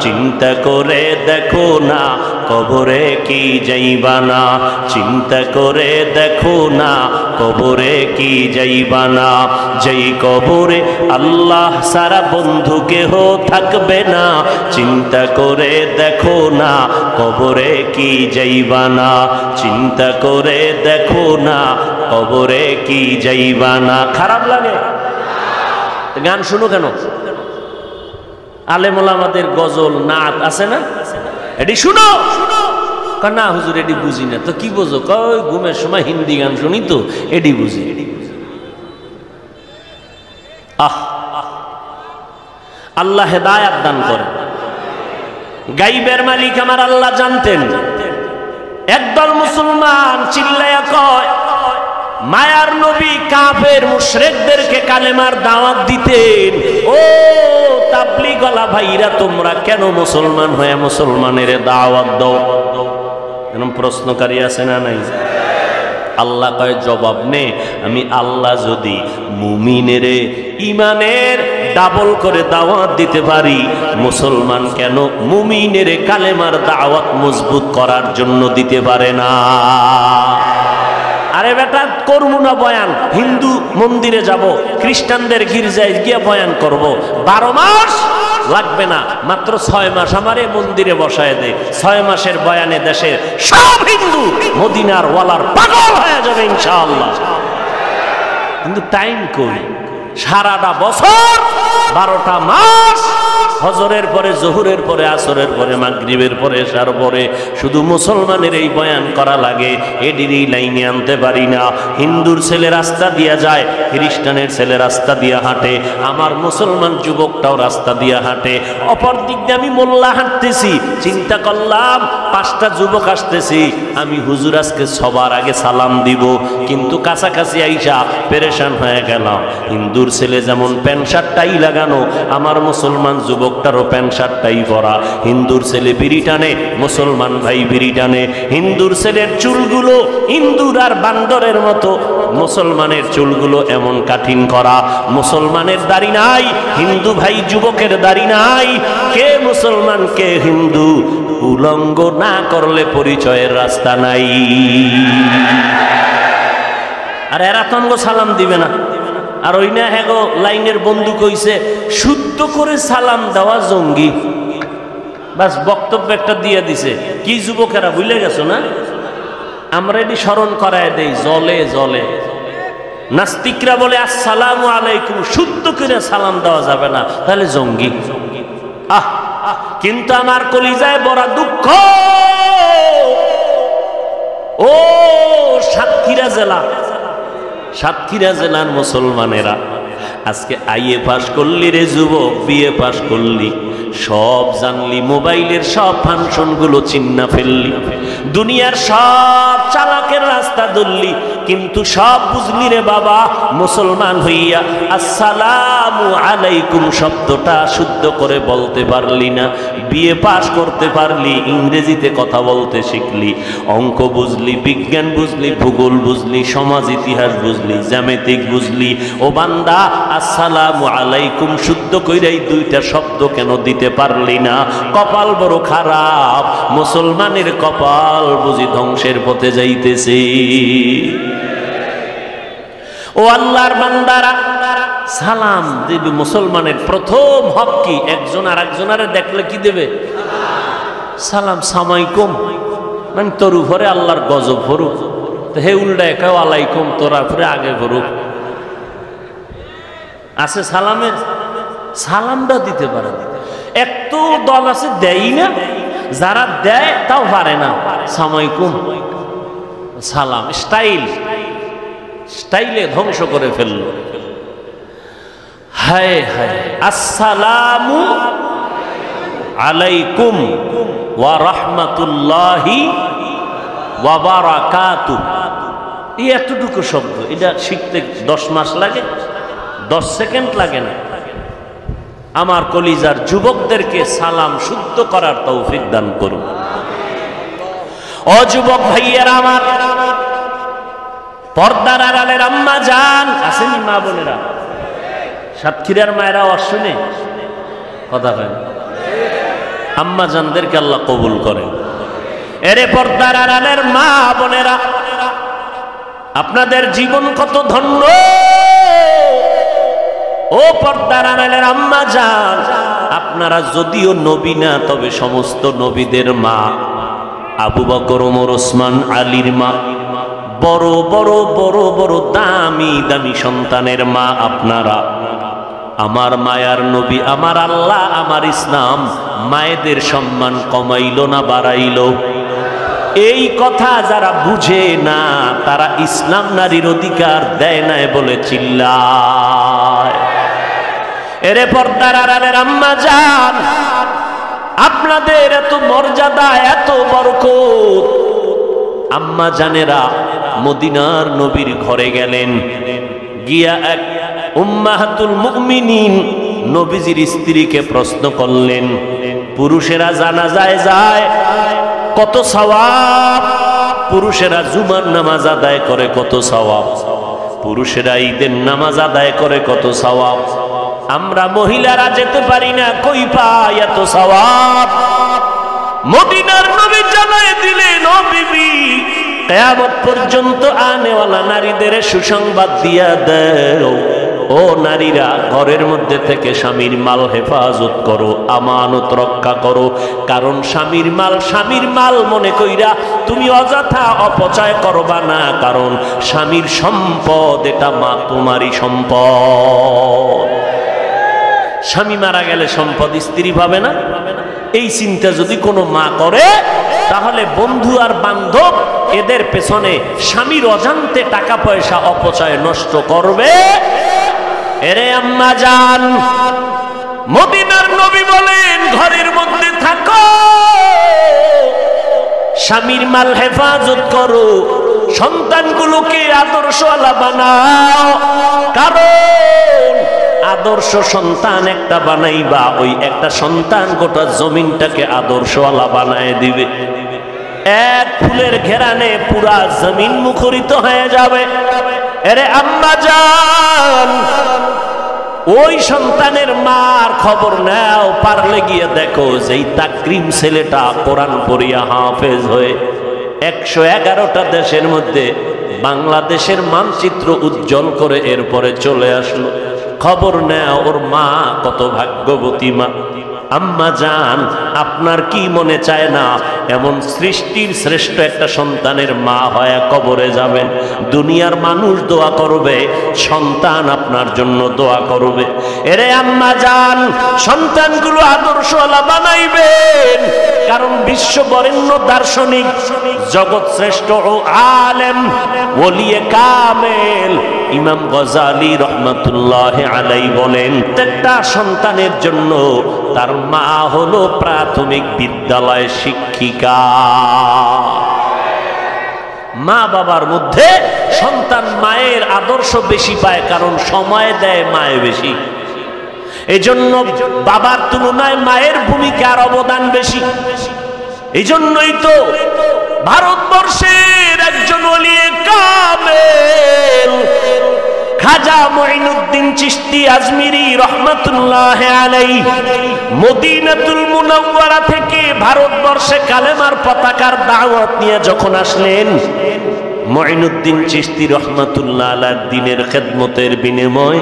চিন্তা করে দেখো না কবরে কি যাইবা না? চিন্তা করে দেখো না কবরে কি যাইবা না? যেই কবরে আল্লাহ সারা বন্ধু কেহ থাকবে না। চিন্তা করে দেখো না কবরে কি যাইবা না? চিন্তা করে দেখো না কবরে কি যাইবা না? খারাপ লাগে? গান শুনো কেন? আলেম ওলামাদের গজল, নাত আছে না? এটি শুনো। না হুজুর এটি বুঝি না। তো কি বোঝো? কই ঘুমের সময় হিন্দি গান শুনি তো, এটি বুঝি। আহ, আল্লাহ হেদায়েত দান করেন। গাইবের মালিক আমার আল্লাহ জানতেন। একদল মুসলমান চিল্লায়া কয়, মায়ার নবী কাফের মুশরিকদেরকে কালেমার দাওয়াত দিতেন। ও তাবলীগওয়ালা ভাইরা, তোমরা কেন মুসলমান হয়ে মুসলমানের দাওয়াত দাও? এরকম প্রশ্নকারী আছে না নাই? আল্লাহ কয় জবাব নে, আমি আল্লাহ যদি মুমিনের ইমানের ডাবল করে দাওয়াত দিতে পারি, মুসলমান কেন মুমিনের কালেমার দাওয়াত মজবুত করার জন্য দিতে পারে না? আরে বেটা, করবো না বয়ান? হিন্দু মন্দিরে যাব, খ্রিস্টানদের গির্জায় গিয়ে বয়ান করব। 12 মাস লাগবে না, মাত্র 6 মাস আমারে মন্দিরে বসায় দে। 6 মাসের বয়ানে দেশের সব হিন্দু মদিনার ওয়ালার পাগল হয়ে যাবে ইনশাআল্লাহ। কিন্তু টাইম কই? সারাটা বছর 12টা মাস, হজরের পরে, জোহরের পরে, আসরের পরে, মাগরিবের পরে, এশার পরে শুধু মুসলমানের এই বয়ান করা লাগে। এডিরই লাইনে আনতে পারি না। হিন্দুর ছেলে রাস্তা দিয়া যায়, খ্রিস্টানের ছেলে রাস্তা দিয়া হাঁটে, আমার মুসলমান যুবকটাও রাস্তা দিয়া হাঁটে। অপর দিক দিয়ে আমি মোল্লা হাঁটতেছি, চিন্তা করলাম 5টা যুবক আসতেছি, আমি হুজুর আজকে সবার আগে সালাম দিব। কিন্তু কাছাকাছি আইসা পেরেশান হয়ে গেলাম। হিন্দুর ছেলে যেমন প্যান্ট শার্ট টাই লাগানো, আমার মুসলমান যুবকটারও প্যান্ট শার্ট টাই পরা। হিন্দুর ছেলে বিড়ি টানে, মুসলমান ভাই বিড়ি টানে। হিন্দুর ছেলের চুলগুলো হিন্দুর আর বান্দরের মতো, মুসলমানের চুলগুলো এমন কাঠিন করা। মুসলমানের দাড়ি নাই, হিন্দু ভাই যুবকের দাড়ি নাই। কে মুসলমান কে হিন্দু উলঙ্গ না করলে পরিচয়ের রাস্তা নাই। আর এরা তঙ্গ সালাম দিবে না। আর ওই না হ্যাঁ গো, লাইনের বন্দুক হইছে, শুদ্ধ করে সালাম দেওয়া জঙ্গি। বাস বক্তব্য একটা দিয়ে দিছে। কি যুবকেরা ভুলে গেছো না? আমরা এটি স্মরণ করায় দেই, জলে জলে। নাস্তিকরা বলে আসসালামু আলাইকুম, শুদ্ধ করে সালাম দেওয়া যাবে না, তাহলে জঙ্গি। আহ, কিন্তু আমার কলিজায় বড় দুঃখ। ও সাতক্ষীরা জেলার মুসলমানেরা আজকে আইএ পাশ করলি রে যুবক, বিএ পাশ করলি, সব জানলি, মোবাইলের সব ফাংশনগুলো চিন্না ফেললি, দুনিয়ার সব চালাকের রাস্তা ধরলি, কিন্তু সব বুঝলি রে বাবা মুসলমান হইয়া আসসালামু আলাইকুম শব্দটা শুদ্ধ করে বলতে পারলি না। বিএ পাশ করতে পারলি, ইংরেজিতে কথা বলতে শিখলি, অঙ্ক বুঝলি, বিজ্ঞান বুঝলি, ভূগোল বুঝলি, সমাজ ইতিহাস বুঝলি, জ্যামিতিক বুঝলি, ও বান্দা আসসালামু আলাইকুম শুদ্ধ কইরাই দুইটা শব্দ কেন দিতে পারলি না? কপাল বড় খারাপ, মুসলমানের কপাল বুঝি ধ্বংসের পথে যাইতেছে। ও আল্লাহর বান্দারা, সালাম দেবে মুসলমানের প্রথম হক কি? একজন আর একজনারে দেখলে কি দেবে? সালাম সামাইকুম, মানে তোর উপরে আল্লাহর গজব ভরুক, হে উল্টা একাও আলাইকুম তোরা উপরে আগে ভরুক। আছে সালামের, সালামটা দিতে পারে। এত দল আছে দেয় না, যারা দেয় তাও পারে না সামাইকুম সালাম স্টাইলে ধ্বংস করে ফেলল। হায় হায়, আসসালামু আলাইকুম ওয়া রাহমাতুল্লাহি ওয়া বারাকাতুহু, এই এতটুকু শব্দ, এটা শিখতে 10 মাস লাগে, 10 সেকেন্ড লাগে না। আমার কলিজার যুবকদেরকে সালাম শুদ্ধ করার তৌফিক দান করুন। ও যুবক ভাইয়েরা আমার, পর্দার আড়ালের আম্মা জান আসেনি, মা বোনেরা, সাতক্ষীরার মায়েরা অশুনে কথা হয়, আম্মা জানদেরকে আল্লাহ কবুল করেন। এরে পর্দার আড়ালের মা বোনেরা, আপনাদের জীবন কত ধন্য। ও পর্দার আড়ালের আম্মা জান, আপনারা যদিও নবী না, তবে সমস্ত নবীদের মা, আবু বকর, ওমর, ওসমান, আলীর মা, বড় বড় বড় বড় দামি দামি সন্তানের মা আপনারা। আমার মায়ার নবী, আমার আল্লাহ, আমার ইসলাম মায়েদের সম্মান কমাইল না বাড়াইল? এই কথা যারা বুঝে না, তারা ইসলাম নারীর অধিকার দেয় না বলে চিল্লায়। এরে পর্দার আড়ালের আম্মা জান, আপনাদের এত মর্যাদা, এত বরকত। আম্মা জানেরা মদিনার নবীর ঘরে গেলেন, গিয়া এক উম্মাহাতুল মুমিনিন নবীজির স্ত্রীকে প্রশ্ন করলেন, পুরুষেরা জানাজায় যায় কত সওয়াব? পুরুষেরা জুমার নামাজ আদায় করে কত সওয়াব? পুরুষেরা ঈদের নামাজ আদায় করে কত সওয়াব? আমরা মহিলারা যেতে পারি না, কই পাই এত সওয়াব? মদিনার নবী জানায় দিলেন, ও বিবি, কিয়ামত পর্যন্ত আনেওয়ালা নারীদের সুসংবাদ দিয়া দাও, ও নারীরা ঘরের মধ্যে থেকে স্বামীর মাল হেফাজত করো, আমানত রক্ষা করো। কারণ স্বামীর মাল মনে কইরা তুমি অযথা অপচয় করবা না, কারণ স্বামীর সম্পদ এটা মা তোমারই সম্পদ। স্বামী মারা গেলে সম্পদ স্ত্রী পাবে না, এই চিন্তা যদি কোনো মা করে, তাহলে বন্ধু আর বান্ধব এদের পেছনে স্বামীর অজান্তে টাকা পয়সা অপচয় নষ্ট করবে। এরে আম্মা জান, মদিনার নবী বলেন, ঘরের মধ্যে থাকো, স্বামীর মাল হেফাজত করো, সন্তানগুলোকে আদর্শওয়ালা বানাও। কারণ আদর্শ সন্তান একটা বানাইবা, ওই একটা সন্তান গোটা জমিনটাকে আদর্শওয়ালা বানায় দিবে। এক ফুলের ঘেরানে পুরা জমিন মুখরিত হয়ে যাবে। এরে আম্মা জান, ওই সন্তানের মার খবর নাও, পারলে গিয়ে দেখো যেই তাকরিম ছেলেটা কোরআন পড়িয়া হাফেজ হয়ে 111টা দেশের মধ্যে বাংলাদেশের মানচিত্র উজ্জ্বল করে এরপরে চলে আসলো। খবর নেও ওর মা কত ভাগ্যবতী মা। আম্মা জান, আপনার কি মনে চায় না এমন সৃষ্টির শ্রেষ্ঠ একটা সন্তানের মা হয়ে কবরে যাবেন? দুনিয়ার মানুষ দোয়া করবে, সন্তান আপনার জন্য দোয়া করবে। এরে আম্মা জান, সন্তানগুলো আদর্শওয়ালা বানাইবেন, কারণ বিশ্ব বরেণ্য দার্শনিক, জগৎ শ্রেষ্ঠ ও আলেম, ওলিয়ে কামেল ইমাম গজালি রহমাতুল্লাহ আলাইহি বলেন, প্রত্যেকটা সন্তানের জন্য তার মা হলো প্রাথমিক বিদ্যালয় শিক্ষিকা। মা বাবার মধ্যে সন্তান মায়ের আদর্শ বেশি পায়, কারণ সময় দেয় মায়ে বেশি। এজন্য বাবার তুলনায় মায়ের ভূমিকার অবদান বেশি। এই জন্যই তো ভারতবর্ষের একজন ওলিয়ে কামেল খাজা মুঈনুদ্দিন চিশতি আজমিরি রহমাতুল্লাহ আলাইহি মদিনাতুল মুনাওয়ারা থেকে ভারতবর্ষে কালেমার পতাকার দাওয়াত নিয়ে যখন আসলেন, মুঈনুদ্দিন চিশতি রহমাতুল্লাহ আলাইহি দ্বীনের খেদমতের বিনিময়ে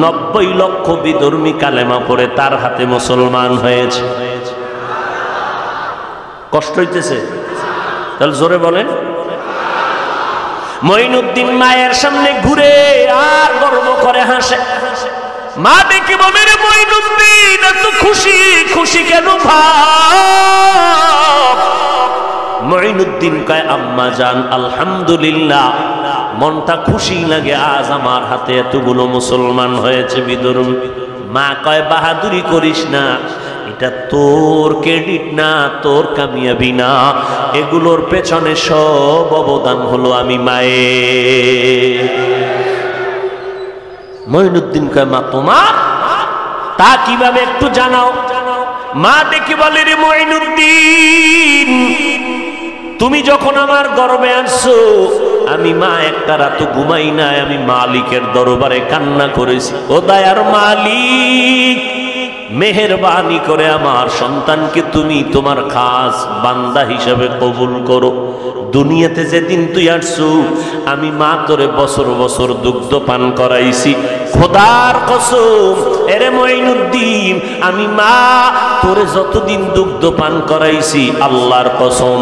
90 লক্ষ বিধর্মী কালেমা পড়ে তার হাতে মুসলমান হয়েছে। কষ্ট হইতেছে? তাহলে জোরে বলেন। মুঈনুদ্দিন মায়ের সামনে ঘুরে আর গর্ব করে হাসে। মা দেখে বলে, রে মুঈনুদ্দিন, এত খুশি খুশি কেন ভাব? মুঈনুদ্দিন কয়, আম্মা জান, আলহামদুলিল্লাহ, মনটা খুশি লাগে, আজ আমার হাতে এতগুলো মুসলমান হয়েছে বিধর্মী। মা কয়, বাহাদুরি করিস না, এটা তোর ক্রেডিট না, তোর কামিয়াবি না, এগুলোর পেছনে সব অবদান হলো আমি মায়ের। মুঈনুদ্দিন কয়, মা তোমার তা কিভাবে একটু জানাও। মা দেখি বলে, রে মুঈনুদ্দিন, তুমি যখন আমার গর্ভে আসছো, আমি মা একটা রাত ঘুমাই নাই, আমি মালিকের দরবারে কান্না করেছি, ও দয়ার মালিক, মেহেরবানি করে আমার সন্তানকে তুমি তোমার খাস বান্দা হিসেবে কবুল করো। দুনিয়াতে যেদিন তুই আসছু, আমি মা তোরে বছর বছর দুগ্ধ পান করাইছি। খোদার কসম, এরে মুঈনুদ্দিন, আমি মা তোরে যতদিন দুগ্ধ পান করাইছি, আল্লাহর কসম,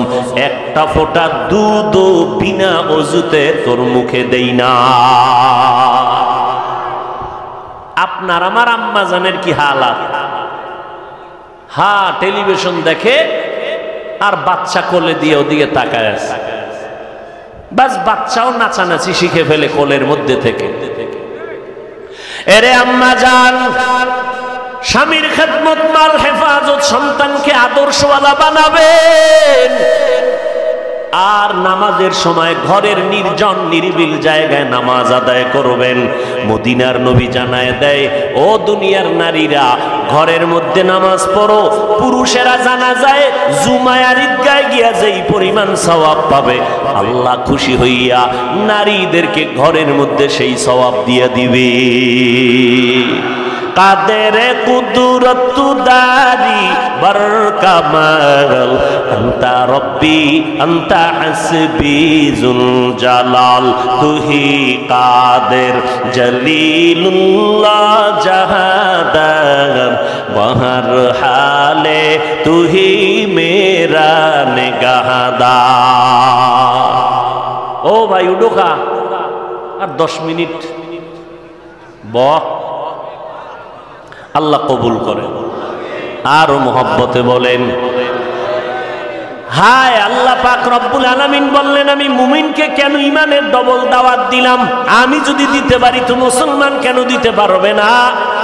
একটা ফোঁটা দুধও বিনা অজুতে তোর মুখে দেই না। আপনার আমার আম্মা জানের কি হালাত? হ্যাঁ, টেলিভিশন দেখে আর বাচ্চা কোলে দিয়ে ওদিকে তাকায় আছে, বাস বাচ্চাও নাচানাচি শিখে ফেলে কোলের মধ্যে থেকে। এরে আম্মা জান, স্বামীর খেদমত, মাল হেফাজত, সন্তানকে আদর্শওয়ালা বানাবেন। আর নামাজের সময় ঘরের নির্জন নিরিবিল জায়গায় নামাজ আদায় করবেন। মদিনার নবী জানায় দেয়, ও দুনিয়ার নারীরা, ঘরের মধ্যে নামাজ পড়ো। পুরুষেরা জানাজায় জুমায়ার ঈদগায় গিয়া যেই পরিমাণ সওয়াব পাবে, আল্লাহ খুশি হইয়া নারীদেরকে ঘরের মধ্যে সেই সওয়াব দিয়ে দিবে। কাদের কুদরত দারি বরকামাল, আনতা রব্বি আনতা হাসবি জুল জালাল, তুহি কাদের জলিলুল্লাহ জাহাদার, বহর হালে তুহি মেরা নিগাহদার। ও ভাই, উঠো খা, আর 10 মিনিট বহ। আল্লাহ কবুল করেন। আরো মোহব্বতে বলেন, হায় আল্লাহ পাক রব্বুল আলামিন বললেন, আমি মুমিনকে কেন ইমানের ডবল দাওয়াত দিলাম? আমি যদি দিতে পারি তো মুসলমান কেন দিতে পারবে না?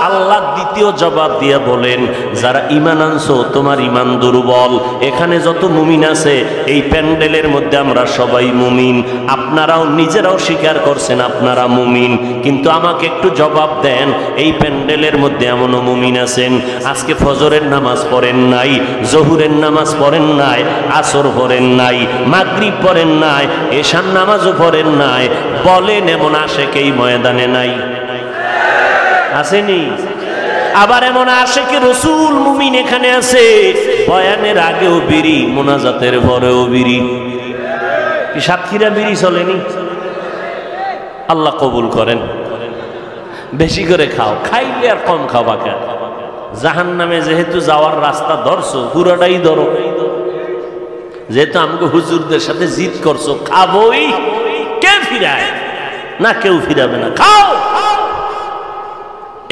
আল্লাহ দ্বিতীয় জবাব দিয়ে বলেন, যারা ঈমান আনছো তোমার ঈমান দুর্বল। এখানে যত মুমিন আছে এই প্যান্ডেলের মধ্যে আমরা সবাই মুমিন, আপনারাও নিজেরাও স্বীকার করছেন আপনারা মুমিন, কিন্তু আমাকে একটু জবাব দেন, এই প্যান্ডেলের মধ্যে এমনও মুমিন আছেন আজকে ফজরের নামাজ পড়েন নাই, জোহরের নামাজ পড়েন নাই, আসর পড়েন নাই, মাগরিব পড়েন নাই, এশার নামাজও পড়েন নাই, বলেন এমন আশেক এই ময়দানে নাই? আসেনি? আবার এমন আশেকে রসুল মুমিন এখানে আছে, বয়ানের আগেও বিড়ি, মোনাজাতের পরেও বিড়ি। কি সাতক্ষীরা বিড়ি চলেনি? আল্লাহ কবুল করেন। বেশি করে খাও, খাইলে আর কম খাবা কেন? জাহান্নামে যেহেতু যাওয়ার রাস্তা ধরছো, পুরোটাই ধরো। যেহেতু আমাকে হুজুরদের সাথে জিদ করছো, খাবোই, কে ফিরায় না? কেউ ফিরাবে না, খাও।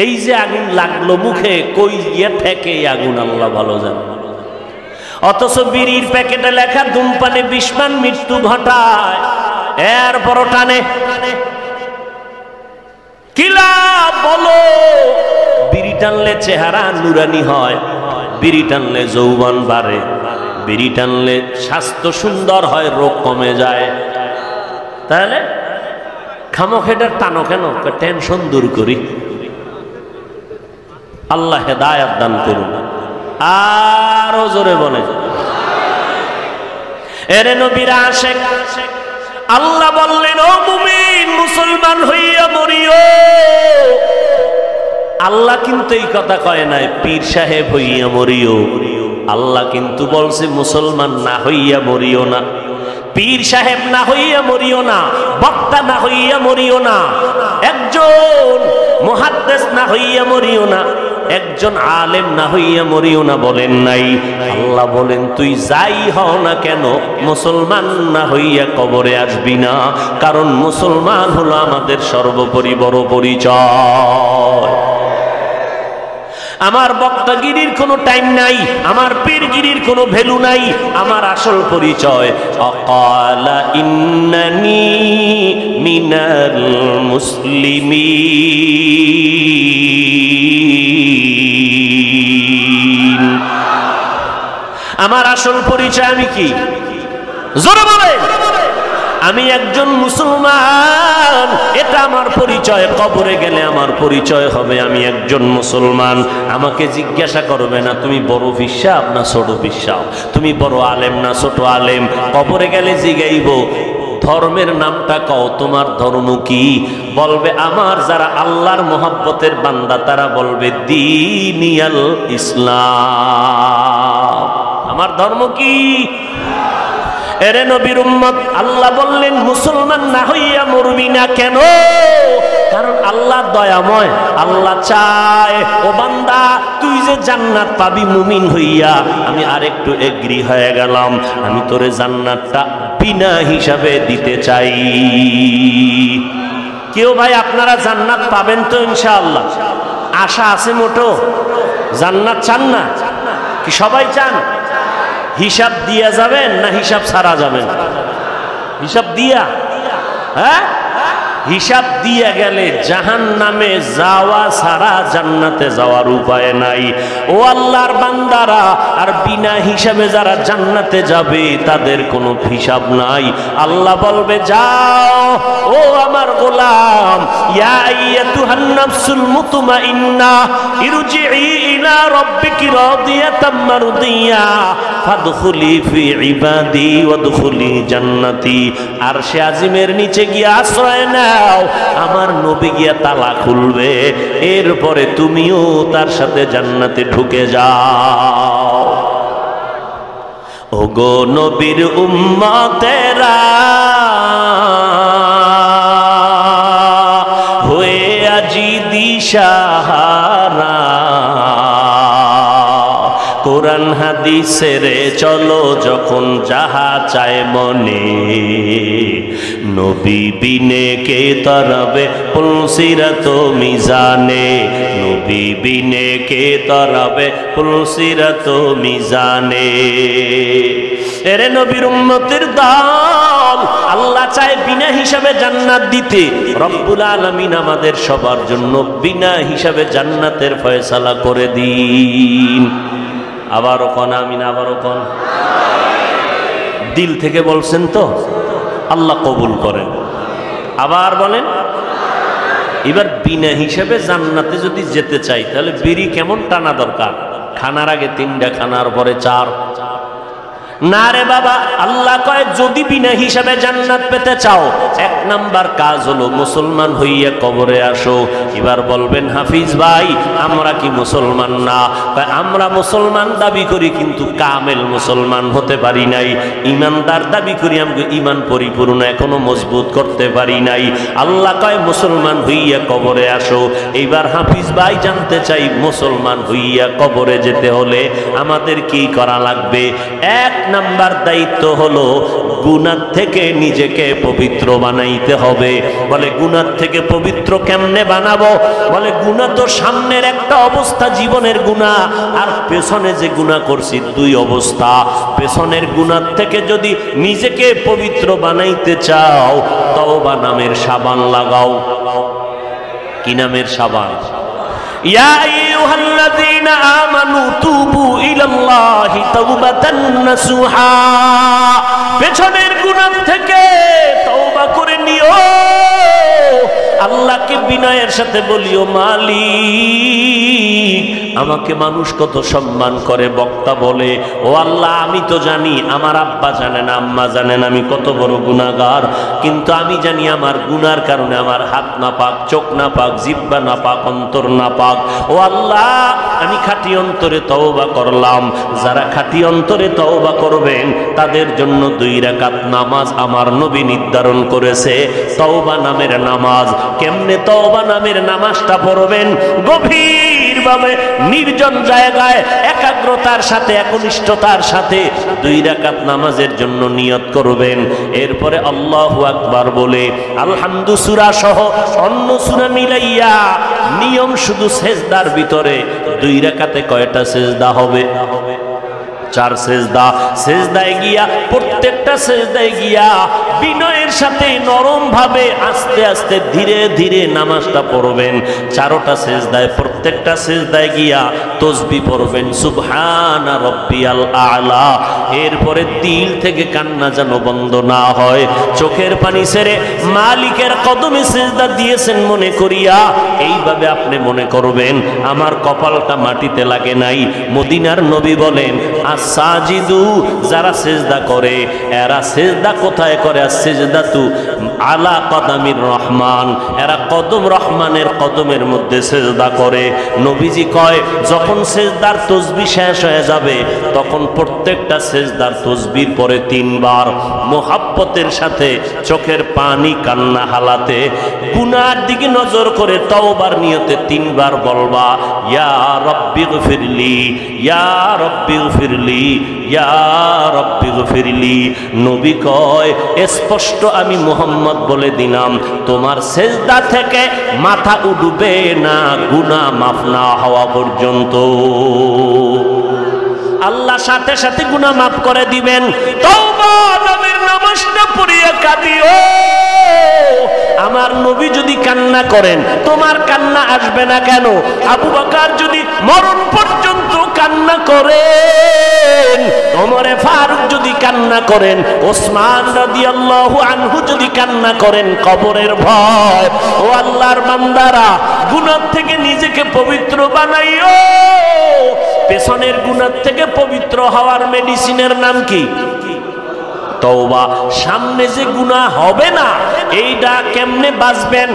এই যে আগুন লাগলো মুখে, কই গিয়ে ঠেকে এই আগুন আল্লাহ ভালো জানে। অথচ বিড়ির প্যাকেটে লেখা ধূমপানে বিস্মান মৃত্যু ঘটায়, এরপর টানে। কিলা বলো, বিড়ি টানলে চেহারা নুরানি হয়, বিড়ি টানলে যৌবন বাড়ে, বিড়ি টানলে স্বাস্থ্য সুন্দর হয়, রোগ কমে যায়। তাহলে খামোখেটার টানো কেন? টেনশন দূর করি। আল্লাহ হেদায়েত দান করুন। আরো জোরে বলে, এরে নবীর আশিক, আল্লাহ বললেন ও মুমিন মুসলমান হইয়া মরিও। আল্লাহ কিন্তু এই কথা কয় নাই পীর সাহেব হইয়া মরিও। আল্লাহ কিন্তু বলছে মুসলমান না হইয়া মরিও না, পীর সাহেব না হইয়া মরিও না, বক্তা না হইয়া মরিও না, একজন মুহাদ্দিস না হইয়া মরিও না, একজন আলেম না হইয়া মরিও না বলেন নাই। আল্লাহ বলেন তুই যাই হও না কেন মুসলমান না হইয়া কবরে আসবি না, কারণ মুসলমান হলো আমাদের সর্বোপরি বড় পরিচয়। আমার বক্তাগিরির কোনো টাইম নাই, আমার পীরগিরির কোনো ভ্যালু নাই, আমার আসল পরিচয় আকালা ইন্নানি মিনাল মুসলিমিন। আমার আসল পরিচয় আমি কি? জোরে বলে, আমি একজন মুসলমান, এটা আমার পরিচয়। কবরে গেলে আমার পরিচয় হবে আমি একজন মুসলমান। আমাকে জিজ্ঞাসা করবে না তুমি বড় পীর সাহেব না ছোট পীর সাহেব, তুমি বড় আলেম না ছোট আলেম। কবরে গেলে জিগাইব ধর্মের নামটা কও, তোমার ধর্ম কি? বলবে আমার যারা আল্লাহর মোহাব্বতের বান্দা তারা বলবে দীনিয়াল ইসলাম। আমার ধর্ম কি? এরে নবীর উম্মত, আল্লাহ বললেন মুসলমান না হইয়া মরবি না কেন? কারণ আল্লাহ দয়াময়, আল্লাহ চায় ও বান্দা তুই যে জান্নাত পাবি মুমিন হইয়া, আমি আরেকটু এগ্রি হয়ে গেলাম, আমি তোরে জান্নাতটা বিনা হিসাবে দিতে চাই। কেউ ভাই আপনারা জান্নাত পাবেন তো ইনশাআল্লাহ? আশা আছে মোটো? জান্নাত চান না কি? সবাই চান? হিসাব দিয়া যাবেন না হিসাব ছাড়া যাবেন? হিসাব দিয়া, হ্যাঁ হিসাব দিয়া গেলে জাহান্নামে যাওয়া ছাড়া জান্নাতে যাওয়ার উপায় নাই। ও আল্লাহর বান্দারা, আর বিনা হিসাবে যারা জান্নাতে যাবে তাদের কোনো হিসাব নাই। আল্লাহ বলবে যাও ও আমার গোলাম, ইয়া আইয়াতুহান নাফসুল মুতমাইন্না ইরজিই ইলা রাব্বিকি রাদিয়াতাম মারদিয়া ফাদখুলি ফি ইবাদি ওয়াদখুলি জান্নাতি। আরশে আজিমের নিচে গিয়ে আশ্রয় নাও, আমার নবী গিয়া তালা খুলবে, এরপরে তুমিও তার সাথে জান্নাতে ঢুকে যাও। ওগো নবীর উম্মতেরা হয়ে আজি দিশাহারা, কোরআন হাদিসের চলো যখন যাহা চায় মনে, নবী বিনে কে তরবে পুলসিরাত মিজানে, নবী বিনে কে তরবে পুলসিরাত মিজানে। এরে নবীর উম্মতের দল, আল্লাহ চায় বিনা হিসাবে জান্নাত দিতে। রব্বুল আলামিন আমাদের সবার জন্য বিনা হিসাবে জান্নাতের ফয়সালা করে দিন। আবারও কোন আমিন, আবারও কোন। দিল থেকে বলছেন তো? আল্লাহ কবুল করেন। আবার বলেন। এবার বিনা হিসাবে জান্নাতে যদি যেতে চাই তাহলে বিড়ি কেমন টানা দরকার? খানার আগে 3টা, খানার পরে 4। না রে বাবা, আল্লাহ কয় যদি বিনা হিসাবে জান্নাত পেতে চাও 1 নাম্বার কাজ হলো মুসলমান হইয়া কবরে আসো। এবার বলবেন হাফিজ ভাই আমরা কি মুসলমান না? আমরা মুসলমান দাবি করি কিন্তু কামেল মুসলমান হতে পারি নাই। ইমানদার দাবি করি, আমাকে ইমান পরিপূর্ণ এখনো মজবুত করতে পারি নাই। আল্লাহ কয় মুসলমান হইয়া কবরে আসো। এইবার হাফিজ ভাই জানতে চাই মুসলমান হইয়া কবরে যেতে হলে আমাদের কি করা লাগবে? 1 নাম্বার দায়িত্ব হলো গুনাহ থেকে নিজেকে পবিত্র বানাইতে হবে। বলে গুনাহ থেকে পবিত্র কেমনে বানাবো? বলে গুনাহ তো সামনের একটা অবস্থা জীবনের গুনাহ, আর পেছনে যে গুনাহ করছি 2 অবস্থা। পেছনের গুনাহ থেকে যদি নিজেকে পবিত্র বানাইতে চাও তওবা নামের সাবান লাগাও। কি নামের সাবান? ইয়া আইয়ুহাল আইয়ুহাল্লাযীনা আমানু তুবু ইলাল্লাহি তাওবাতান নাসুহা, পেছনের গুনাহ থেকে তওবা করে নিও। আল্লাহকে বিনয়ের সাথে বলিও, মালিক আমাকে মানুষ কত সম্মান করে, বক্তা বলে ও আল্লাহ আমি তো জানি, আমার আব্বা জানেন আম্মা জানেন আমি কত বড় গুনাহগার, কিন্তু আমি জানি আমার গুনার কারণে আমার হাত না পাক, চোখ না পাক, জিহ্বা না পাক, অন্তর না পাক। ও আল্লাহ আমি খাঁটি অন্তরে তওবা করলাম। যারা খাঁটি অন্তরে তওবা করবেন তাদের জন্য 2 রাকাত নামাজ আমার নবী নির্ধারণ করেছে, তওবা নামের নামাজ। কেমনে তওবা নামের নামাজটা পড়বেন? গভীরভাবে নির্জন জায়গায় একাগ্রতার সাথে, একনিষ্ঠতার সাথে 2 রাকাত নামাজের জন্য নিয়ত করবেন। এরপরে আল্লাহু আকবার বলে আলহামদু সূরা সহ অন্য সূরা মিলাইয়া নিয়ম শুধু সেজদার ভিতরে 2 রাকাতে কয়টা সেজদা হবে? 4 সেজদা। সেজদায় গিয়া প্রত্যেকটা সেজদায় গিয়া বিনয়ের সাথে নরম ভাবে আস্তে আস্তে ধীরে ধীরে নামাজটা পড়বেন। 4টা সেজদায়, প্রত্যেকটা সেজদায় গিয়া তাসবিহ পড়বেন সুবহানা রাব্বিয়াল আলা। এরপরে দিল থেকে কান্না যেন বন্ধ না হয়, চোখের পানি ছেড়ে মালিকের কদমে সেজদা দিয়েছেন মনে করিয়া এইভাবে আপনি মনে করবেন আমার কপালটা মাটিতে লাগে নাই। মদিনার নবী বলেন সাজিদু, যারা সেজদা করে এরা সেজদা কোথায় করে? সেজদাতু আলা কদমির রহমান, এরা কদম রহমানের কদমের মধ্যে সেজদা করে। নবীজি কয় যখন সেজদার তাসবিহ শেষ হয়ে যাবে তখন প্রত্যেকটা সেজদার তাসবিহর পরে 3 বার মোহাব্বতের সাথে চোখের পানি কান্না হালাতে গুনার দিকে নজর করে তওবার নিয়তে 3 বার বলবা ইয়া রব্বি গফিরলি, ইয়া রব্বি গফিরলি, ইয়া রব্বি গফিরলি। নবী কয় স্পষ্ট আমি মুহাম্মদ বলে দিলাম তোমার সেজদা থেকে মাথা উঠবে না গুনাহ মাফ না হওয়া পর্যন্ত। আল্লাহ সাথে সাথে গুনাহ মাফ করে দিবেন। তওবা নামের নামাজটা পড়িয়া কাঁদিও। আমার নবী যদি কান্না করেন তোমার কান্না আসবে না কেন? আবু বকর যদি মরণ পর্যন্ত কান্না করেন, ওমরে ফারুক যদি কান্না করেন, ওসমান রাদিয়াল্লাহু আনহু যদি কান্না করেন কবরের ভয়, ও আল্লাহর বান্দারা গুনাহ থেকে নিজেকে পবিত্র বানাইও। পেছনের গুনাহ থেকে পবিত্র হওয়ার মেডিসিনের নাম কি? তওবা। সামনে যে গুনাহ হবে না এইটা কেমনে বাঁচবেন?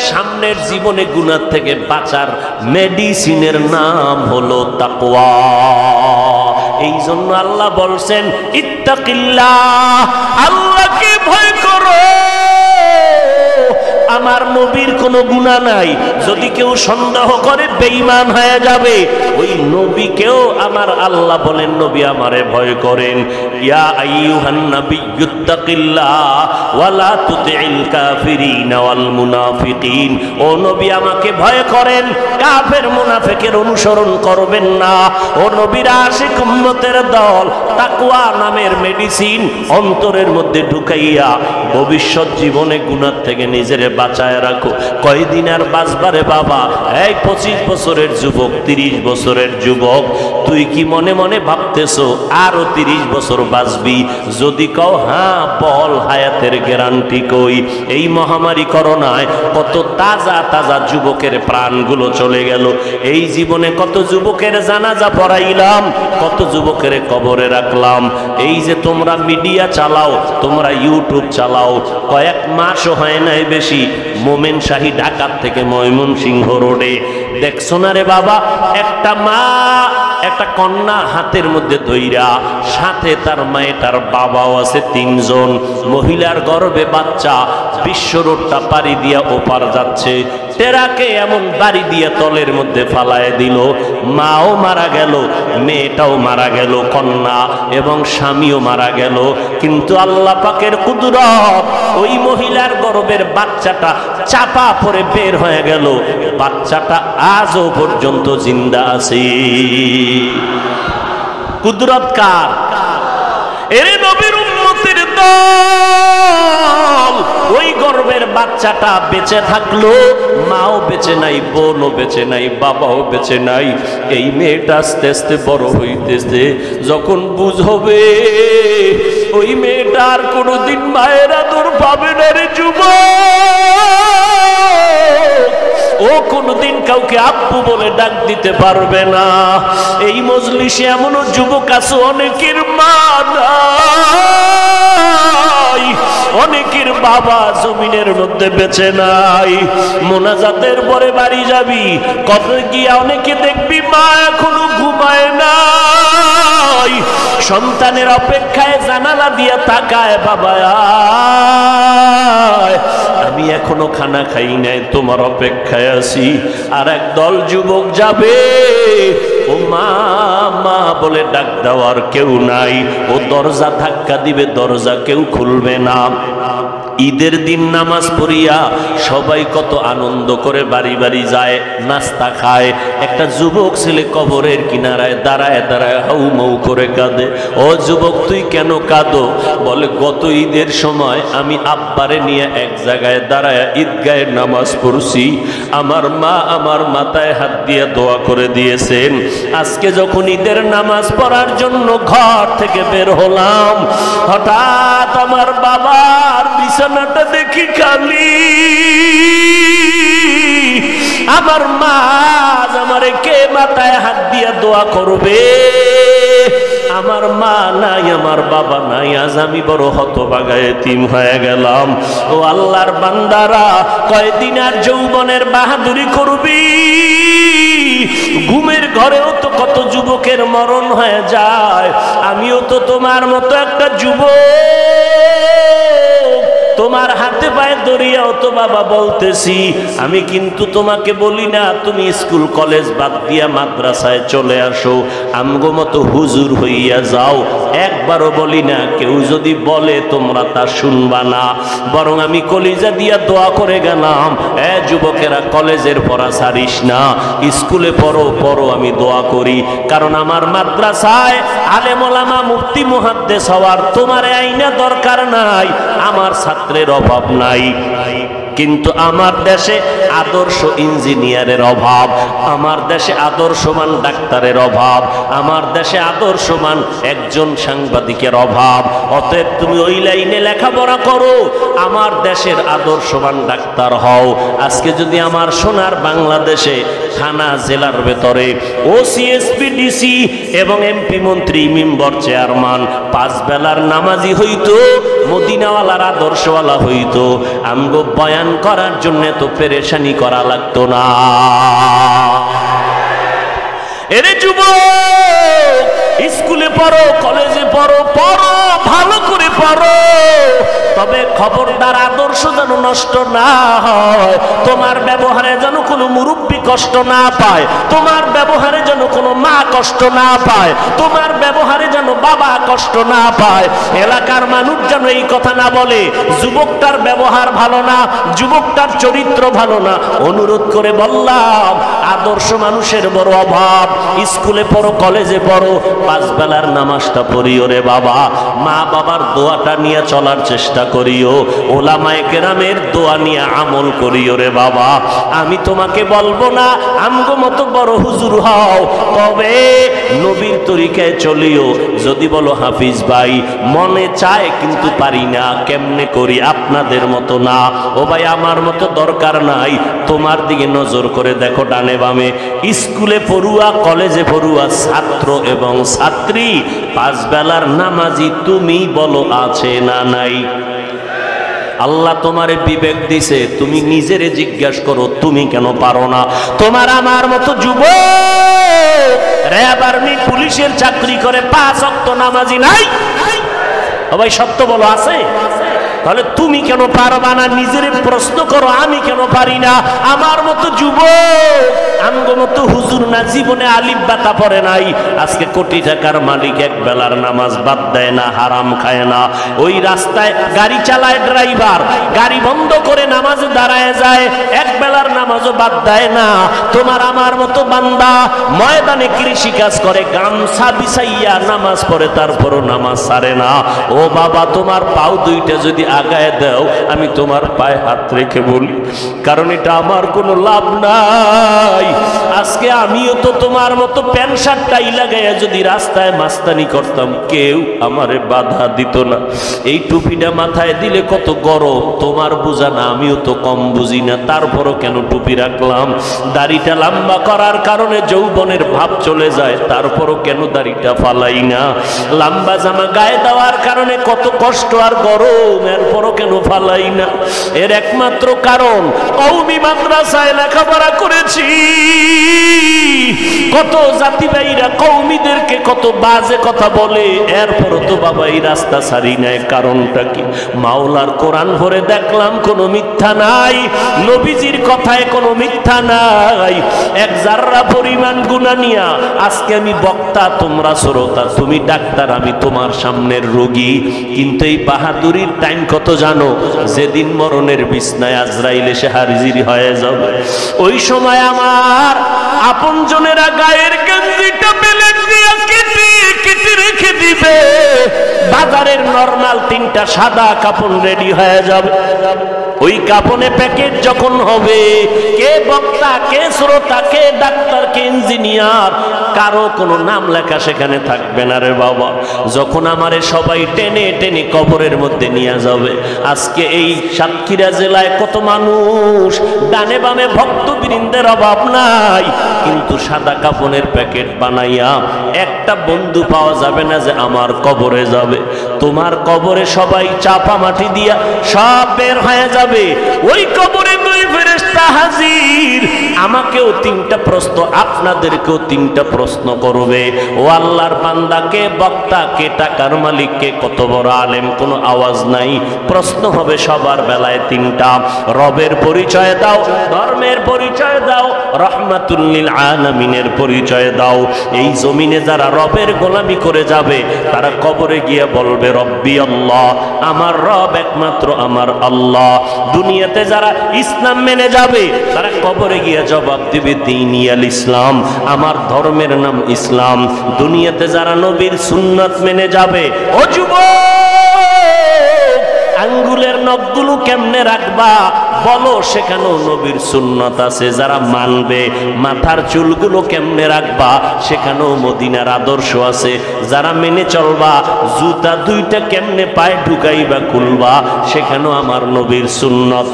সামনের জীবনে গুনাহ থেকে বাঁচার মেডিসিনের নাম হলো তাকওয়া। এই জন্য আল্লাহ বলছেন ইত্তাকিল্লাহ, আল্লাহকে ভয় করো। আমার নবীর কোনো গুনাহ নাই, যদি কেউ সন্দেহ করে বেঈমান হয়ে যাবে। ওই নবীকেও আমার আল্লাহ বলেন নবী আমারে ভয় করেন। ইয়া আইয়ুহান নাবিয়্যুত্তাকিল্লাহ ওয়া লা তুতি'ল কাফিরিন ওয়াল মুনাফিকিন। ও নবী আমাকে ভয় করেন, কাফের মুনাফিকের অনুসরণ করবেন না। ও নবীর আশিক উম্মতের দল তাকওয়া নামের মেডিসিন অন্তরের মধ্যে ঢুকাইয়া ভবিষ্যৎ জীবনে গুনাহ থেকে নিজের বাঁচায় রাখো। কয়দিন আর বাঁচবারে বাবা? এই 25 বছরের যুবক, 30 বছরের যুবক, তুই কি মনে মনে ভাবতেছো আরো 30 বছর বাঁচবি? যদি কও হ্যাঁ বল হায়াতের গ্যারান্টি কই? এই মহামারী করোনায় কত তাজা তাজা যুবকের প্রাণগুলো চলে গেল। এই জীবনে কত যুবকের জানাজা পড়াইলাম, কত যুবকের কবরে রাখলাম। এই যে তোমরা মিডিয়া চালাও, তোমরা ইউটিউব চালাও, কয়েক মাসও হয় নাই বেশি, মোমেন শাহী ঢাকার থেকে ময়মনসিংহ রোডে দেখছো না রে বাবা? একটা মা একটা কন্যা হাতের মধ্যে ধইরা, সাথে তার মায়ে তার বাবাও আছে, 3 জন। মহিলার গর্ভে বাচ্চা, বিশ্ব রোডটা পাড়ি দিয়া ওপার যাচ্ছে। টেরাকে এমন বাড়ি দিয়া তলের মধ্যে ফালায় দিল। মাও মারা গেল, মেয়েটাও মারা গেল, কন্যা এবং স্বামীও মারা গেল। কিন্তু আল্লাহ পাকের কুদরত, ওই মহিলার গর্ভের বাচ্চাটা চাপা পড়ে বের হয়ে গেল। বাচ্চাটা আজও পর্যন্ত জিন্দা আছে। কুদরত কার? এরে নবীর উম্মতের দল, ওই গর্ভের বাচ্চাটা বেঁচে থাকলো, মাও বেঁচে নাই, বোনও বেঁচে নাই, বাবাও বেঁচে নাই। এই মেয়েটা আস্তে আস্তে বড় হইতেছে, যখন বুঝ হবে ওই মেয়েটা আর কোনোদিন মায়ের আদর পাবে না রে যুবক, ও কোনদিন কাউকে আব্বু বলে ডাক দিতে পারবে না। এই মজলিসে এমনও যুবক আছে অনেকের মা নাই, অনেকের বাবা জমিনের মধ্যে বেঁচে নাই। মোনাজাতের পরে বাড়ি যাবি, কত গিয়া অনেকে দেখবি মা এখনো ঘুমায় নাই, সন্তানের অপেক্ষায় জানালা দিয়া তাকায়, বাবা আমি এখনো খানা খাই নাই, তোমার অপেক্ষায় আছি। আর একদল যুবক যাবে, ও মা মা বলে ডাক দেওয়ার কেউ নাই, ও দরজা ধাক্কা দিবে, দরজা কেউ খুলবে না। ঈদের দিন নামাজ পড়িয়া সবাই কত আনন্দ করে বাড়ি বাড়ি যায়, নাস্তা খায়। একটা যুবক ছেলে কবরের কিনারায় দাঁড়ায় দাঁড়ায় হাউ মাউ করে কাঁদে। ও যুবক তুই কেন কাঁদো? বলে গত ঈদের সময় আমি আব্বারে নিয়ে এক জায়গায় দাঁড়ায় ঈদগাহে নামাজ পড়ছি, আমার মা আমার মাথায় হাত দিয়ে দোয়া করে দিয়েছেন। আজকে যখন ঈদের নামাজ পড়ার জন্য ঘর থেকে বের হলাম, হঠাৎ আমার বাবার বিছানাটা দেখি খালি। আমার মা আমারে কে মাথায় হাত দিয়ে দোয়া করবে? আমার মা নাই, আমার বাবা নাই, আজ আমি বড় হতভাগা এতিম হয়ে গেলাম। ও আল্লাহর বান্দারা, কয়দিন আর যৌবনের বাহাদুরি করবি? ঘুমের ঘরেও তো কত যুবকের মরণ হয়ে যায়। আমিও তো তোমার মতো একটা যুবক, তোমার হাতে পায়ে দড়িয়াও তো বাবা বলতেছি। আমি কিন্তু তোমাকে বলি না তুমি স্কুল কলেজ বাদ দিয়া মাদ্রাসায় চলে আসো, আমগো মতো হুজুর হইয়া যাও, একবারও বলি না। কেউ যদি বলে তোমরা তা শুনবা না, বরং আমি কলিজা দিয়া দোয়া করে গেলাম, যুবকেরা কলেজের পড়া ছাড়িস না, স্কুলে পড়ো পড়ো, আমি দোয়া করি। কারণ আমার মাদ্রাসায় আলেম ওলামা মুফতি মুহাদ্দিস হওয়ার তোমার আইনা দরকার নাই, আমার ছাত্রের অভাব নাই। কিন্তু আমার দেশে আদর্শ ইঞ্জিনিয়ারের অভাব, আমার দেশে আদর্শমান ডাক্তারের অভাব, আমার দেশে আদর্শমান একজন সাংবাদিকের অভাব। অতএব তুমি ওই লাইনে লেখাপড়া করো, আমার দেশের আদর্শমান ডাক্তার হও। আজকে যদি আমার সোনার বাংলাদেশে থানা জেলার ভেতরে ওসি এসপি ডিসি এবং এমপি মন্ত্রী মেম্বার চেয়ারম্যান 5 বেলার নামাজি হইতো, মদিনাওয়ালার আদর্শওয়ালা হইতো, আমগো বয়ান করার জন্য তো পেরেশানি করা লাগতো না। এরে যুবক, স্কুলে পড়ো কলেজে পড়ো, পড়ো ভালো করে পড়ো, তবে খবরদার আদর্শ যেন নষ্ট না হয়। তোমার ব্যবহারে যেন কোনো মুরব্বী কষ্ট না পায়, তোমার ব্যবহারে যেন কোনো মা কষ্ট না পায়, তোমার ব্যবহারে যেন বাবা কষ্ট না পায়। এলাকার মানুষ যেন এই কথা না বলে যুবকটার ব্যবহার ভালো না, যুবকটার চরিত্র ভালো না। অনুরোধ করে বললাম, আদর্শ মানুষের বড় অভাব। স্কুলে পড়ো কলেজে পড়ো, 5 বেলার নামাজটা পড়িও রে বাবা, মা বাবার দোয়াটা নিয়ে চলার চেষ্টা করিও, ওলামায়ে কেরামের দোয়া নিয়ে আমল করিও রে বাবা। আমি তোমাকে বলবো না আমগো মতো বড় হুজুর হও, তবে নবীর তরিকায় চলিও। যদি বলো হাফিজ ভাই মনে চায় কিন্তু পারি না, কেমনে করি? আপনাদের মতো না। ও ভাই আমার মতো দরকার নাই, তোমার দিকে নজর করে দেখো ডানে বামে, স্কুলে পড়ুয়া কলেজে পড়ুয়া ছাত্র এবং ছাত্রী 5 বেলার নামাজি তুমি বলো আছে না নাই? আল্লাহ তোমারে বিবেক দিছে, তুমি নিজেরে জিজ্ঞাসা করো তুমি কেন পারো না? তোমার আমার মতো যুবক র্যাব আর্মি পুলিশের চাকরি করে 5 ওয়াক্ত নামাজি নাই? ভাই সত্য বলো আছে? তাহলে তুমি কেন পারবা না? নিজের প্রশ্ন করো, আমি কেন পারি না? আমার মতো যুবক আমগো মতো হুজুর না, জীবনে আলিফ বাতা পড়ে নাই, আজকে কোটি টাকার মালিক, 1 বেলার নামাজ বাদ দেয় না, হারাম খায় না। ওই রাস্তায় গাড়ি চালায় ড্রাইভার, গাড়ি বন্ধ করে নামাজে দাঁড়ায় যায়, 1 বেলার নামাজও বাদ দেয় না। তোমার আমার মতো বান্দা ময়দানে কৃষি কাজ করে, গামছা বিছাইয়া নামাজ পড়ে, তারপরও নামাজ ছাড়ে না। ও বাবা, তোমার পাও দুইটা যদি আগায় দাও, আমি তোমার পায়ে হাত রেখে বলি, কারণ এটা আমার কোনো লাভ নাই। আজকে আমিও তো তোমার মতো প্যান্ট শার্টটাই লাগাইয়া যদি রাস্তায় মাস্তানি করতাম, কেউ আমারে বাধা দিত না। এই টুপিটা মাথায় দিলে কত গরম তোমার বোঝা না, আমিও তো কম বুঝি না, তারপরও কেন টুপি রাখলাম? দাড়িটা লম্বা করার কারণে যৌবনের ভাব চলে যায়, তারপরও কেন দাড়িটা ফালাই না? লম্বা জামা গায়ে দেওয়ার কারণে কত কষ্ট আর গরম, এরপরও কেন ফালাই না? এর একমাত্র কারণ কওমি মাদ্রাসায় লেখাপড়া করেছি, কত জাতি ভাইরা কওমিদেরকে কত বাজে কথা বলে, এরপরও তো বাবা এই রাস্তা ছাড়ি নাই। কারণটা কি? মাওলার কোরআন ভরে দেখলাম কোনো মিথ্যা নাই, নবীজির কথায় কোনো মিথ্যা নাই। এক জাররা পরিমাণ গুনাহ নিয়া আজকে আমি বক্তা, তোমরা শ্রোতা, তুমি ডাক্তার, আমি তোমার সামনের রোগী। কিন্তু এই বাহাদুরির টাইম কত জানো? যেদিন মরণের বিছনায় আজরাইল এসে হাজির হয়ে যাবে, ওই সময় আমার আপনজনেরা গায়ের গেঞ্জিটা বেলেট দিয়া কেটে কেটে রেখে দিবে, বাজারের নরমাল 3টা সাদা কাপড় রেডি হয়ে যাবে। ওই কাপড়ে প্যাকেট যখন হবে, কে বক্তা, কে শ্রোতা, কে ডাক্তার, কে ইঞ্জিনিয়ার, কারো কোনো নাম লেখা সেখানে থাকবে না রে বাবা। যখন আমারে সবাই টেনে টেনে কবরের মধ্যে নিয়ে যাবে, আজকে এই সাতক্ষীরা জেলায় কত মানুষ, ডানে বামে ভক্তবৃন্দের অভাব নাই, কিন্তু সাদা কাপড়ের প্যাকেট বানাইয়া একটা বন্ধু পাওয়া যাবে না যে আমার কবরে যাবে। তোমার কবরে সবাই চাপা মাটি দিয়া সব বের হয়ে যাবে, ওই কবরে 2 ফেরেশতা হাজির। আমাকেও 3টা প্রশ্ন, আপনাদেরকেও 3টা প্রশ্ন করবে। ও আল্লাহর বান্দা, কে বক্তা, কে টাকার মালিক, কে কত বড় আলেম, কোনো আওয়াজ নাই। প্রশ্ন হবে সবার বেলায় 3টা। রবের পরিচয় দাও, ধর্মের পরিচয় দাও, রহমাতুল লিল আলামিনের পরিচয় দাও। এই জমিনে যারা রবের গোলামি করে যাবে, তারা কবরে গিয়ে বলবে রব্বি আল্লাহ, আমার রব একমাত্র আমার আল্লাহ। দুনিয়াতে যারা ইসলাম মেনে যাবে, তারা কবরে গিয়ে জবাব দিবে দীনিয়াল ইসলাম, আমার ধর্মের নাম ইসলাম। দুনিয়াতে যারা নবীর সুন্নাত মেনে যাবে, ও যুবক, আঙ্গুলের নখগুলো কেমনে রাখবা বলো, সেখানেও নবীর সুন্নাত আছে যারা মানবে। মাথার চুলগুলো কেমনে রাখবা, সেখানেও মদিনার আদর্শ আছে যারা মেনে চলবা। জুতা 2টা কেমনে পায়ে ঢুকাইবা খুলবা, সেখানেও আমার নবীর সুন্নাত।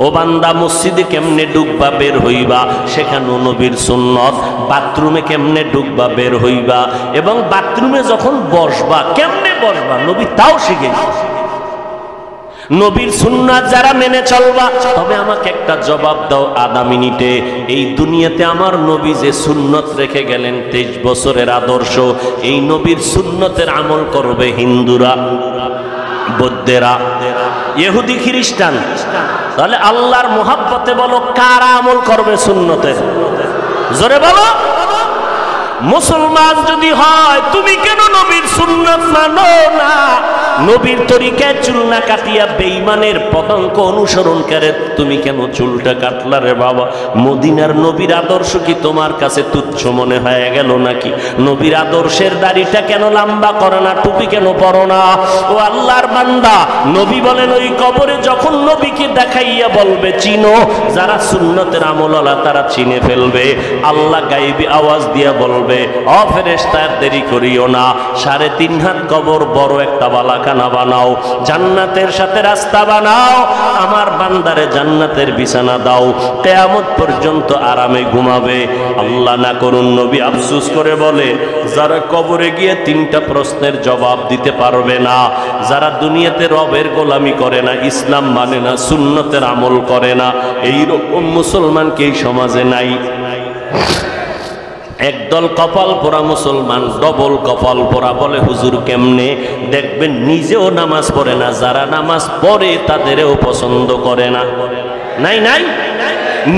ও বান্দা, মসজিদে কেমনে ঢুকবা বের হইবা, সেখানেও নবীর সুন্নাত। বাথরুমে কেমনে ঢুকবা বের হইবা, এবং বাথরুমে যখন বসবা কেমনে বসবা, নবী তাও শিখেছে। নবীর সুন্নাত যারা মেনে চলবা, তবে আমাকে একটা জবাব দাও আধা মিনিটে, এই দুনিয়াতে আমার নবী যে সুন্নত রেখে গেলেন 23 বছরের আদর্শ, এই নবীর সুন্নতের আমল করবে হিন্দুরা, বৌদ্ধেরা, ইহুদি, খ্রিস্টান। তাহলে আল্লাহর মোহাব্বতে বলো, কারা আমল করবে সুন্নতের? জোরে বলো। মুসলমান যদি হয়, তুমি কেন নবীর সুন্নাত মানো না? নবীর তরিকায় চুল না কাটিয়া বেঈমানের পতঙ্গ অনুসরণ করে তুমি কেন চুলটা কাটলা রে বাবা? মদিনার নবীর আদর্শ কি তোমার কাছে তুচ্ছ মনে হয়ে গেল নাকি? নবীর আদর্শের দাড়িটা কেন লম্বা করে না, টুপি কেন পরো না? ও আল্লাহর বান্দা, নবী বলেন ওই কবরে যখন নবীকে দেখাইয়া বলবে চিনো, যারা সুন্নতের আমলওয়ালা তারা চিনে ফেলবে। আল্লাহ গায়েবী আওয়াজ দিয়া বলবে, ও ফেরেশতা, দেরি করিও না, 3.5 হাত কবর বড় একটা বালাখানা বানাও, জান্নাতের সাথে রাস্তা বানাও, আমার বান্দারে জান্নাতের বিছানা দাও, কিয়ামত পর্যন্ত আরামে ঘুমাবে। আল্লাহ না করুন নবী আফসোস করে বলে, যারা কবরে গিয়ে 3টা প্রশ্নের জবাব দিতে পারবে না, যারা দুনিয়াতে রবের গোলামি করে না, ইসলাম মানে না, সুন্নতের আমল করে না, এইরকম মুসলমান কি এই সমাজে নাই? একদল কপাল পোড়া মুসলমান, ডবল কপাল পোড়া, বলে হুজুর কেমনে? দেখবেন নিজেও নামাজ পড়ে না, যারা নামাজ পড়ে তাদেরও পছন্দ করে না। নাই নাই,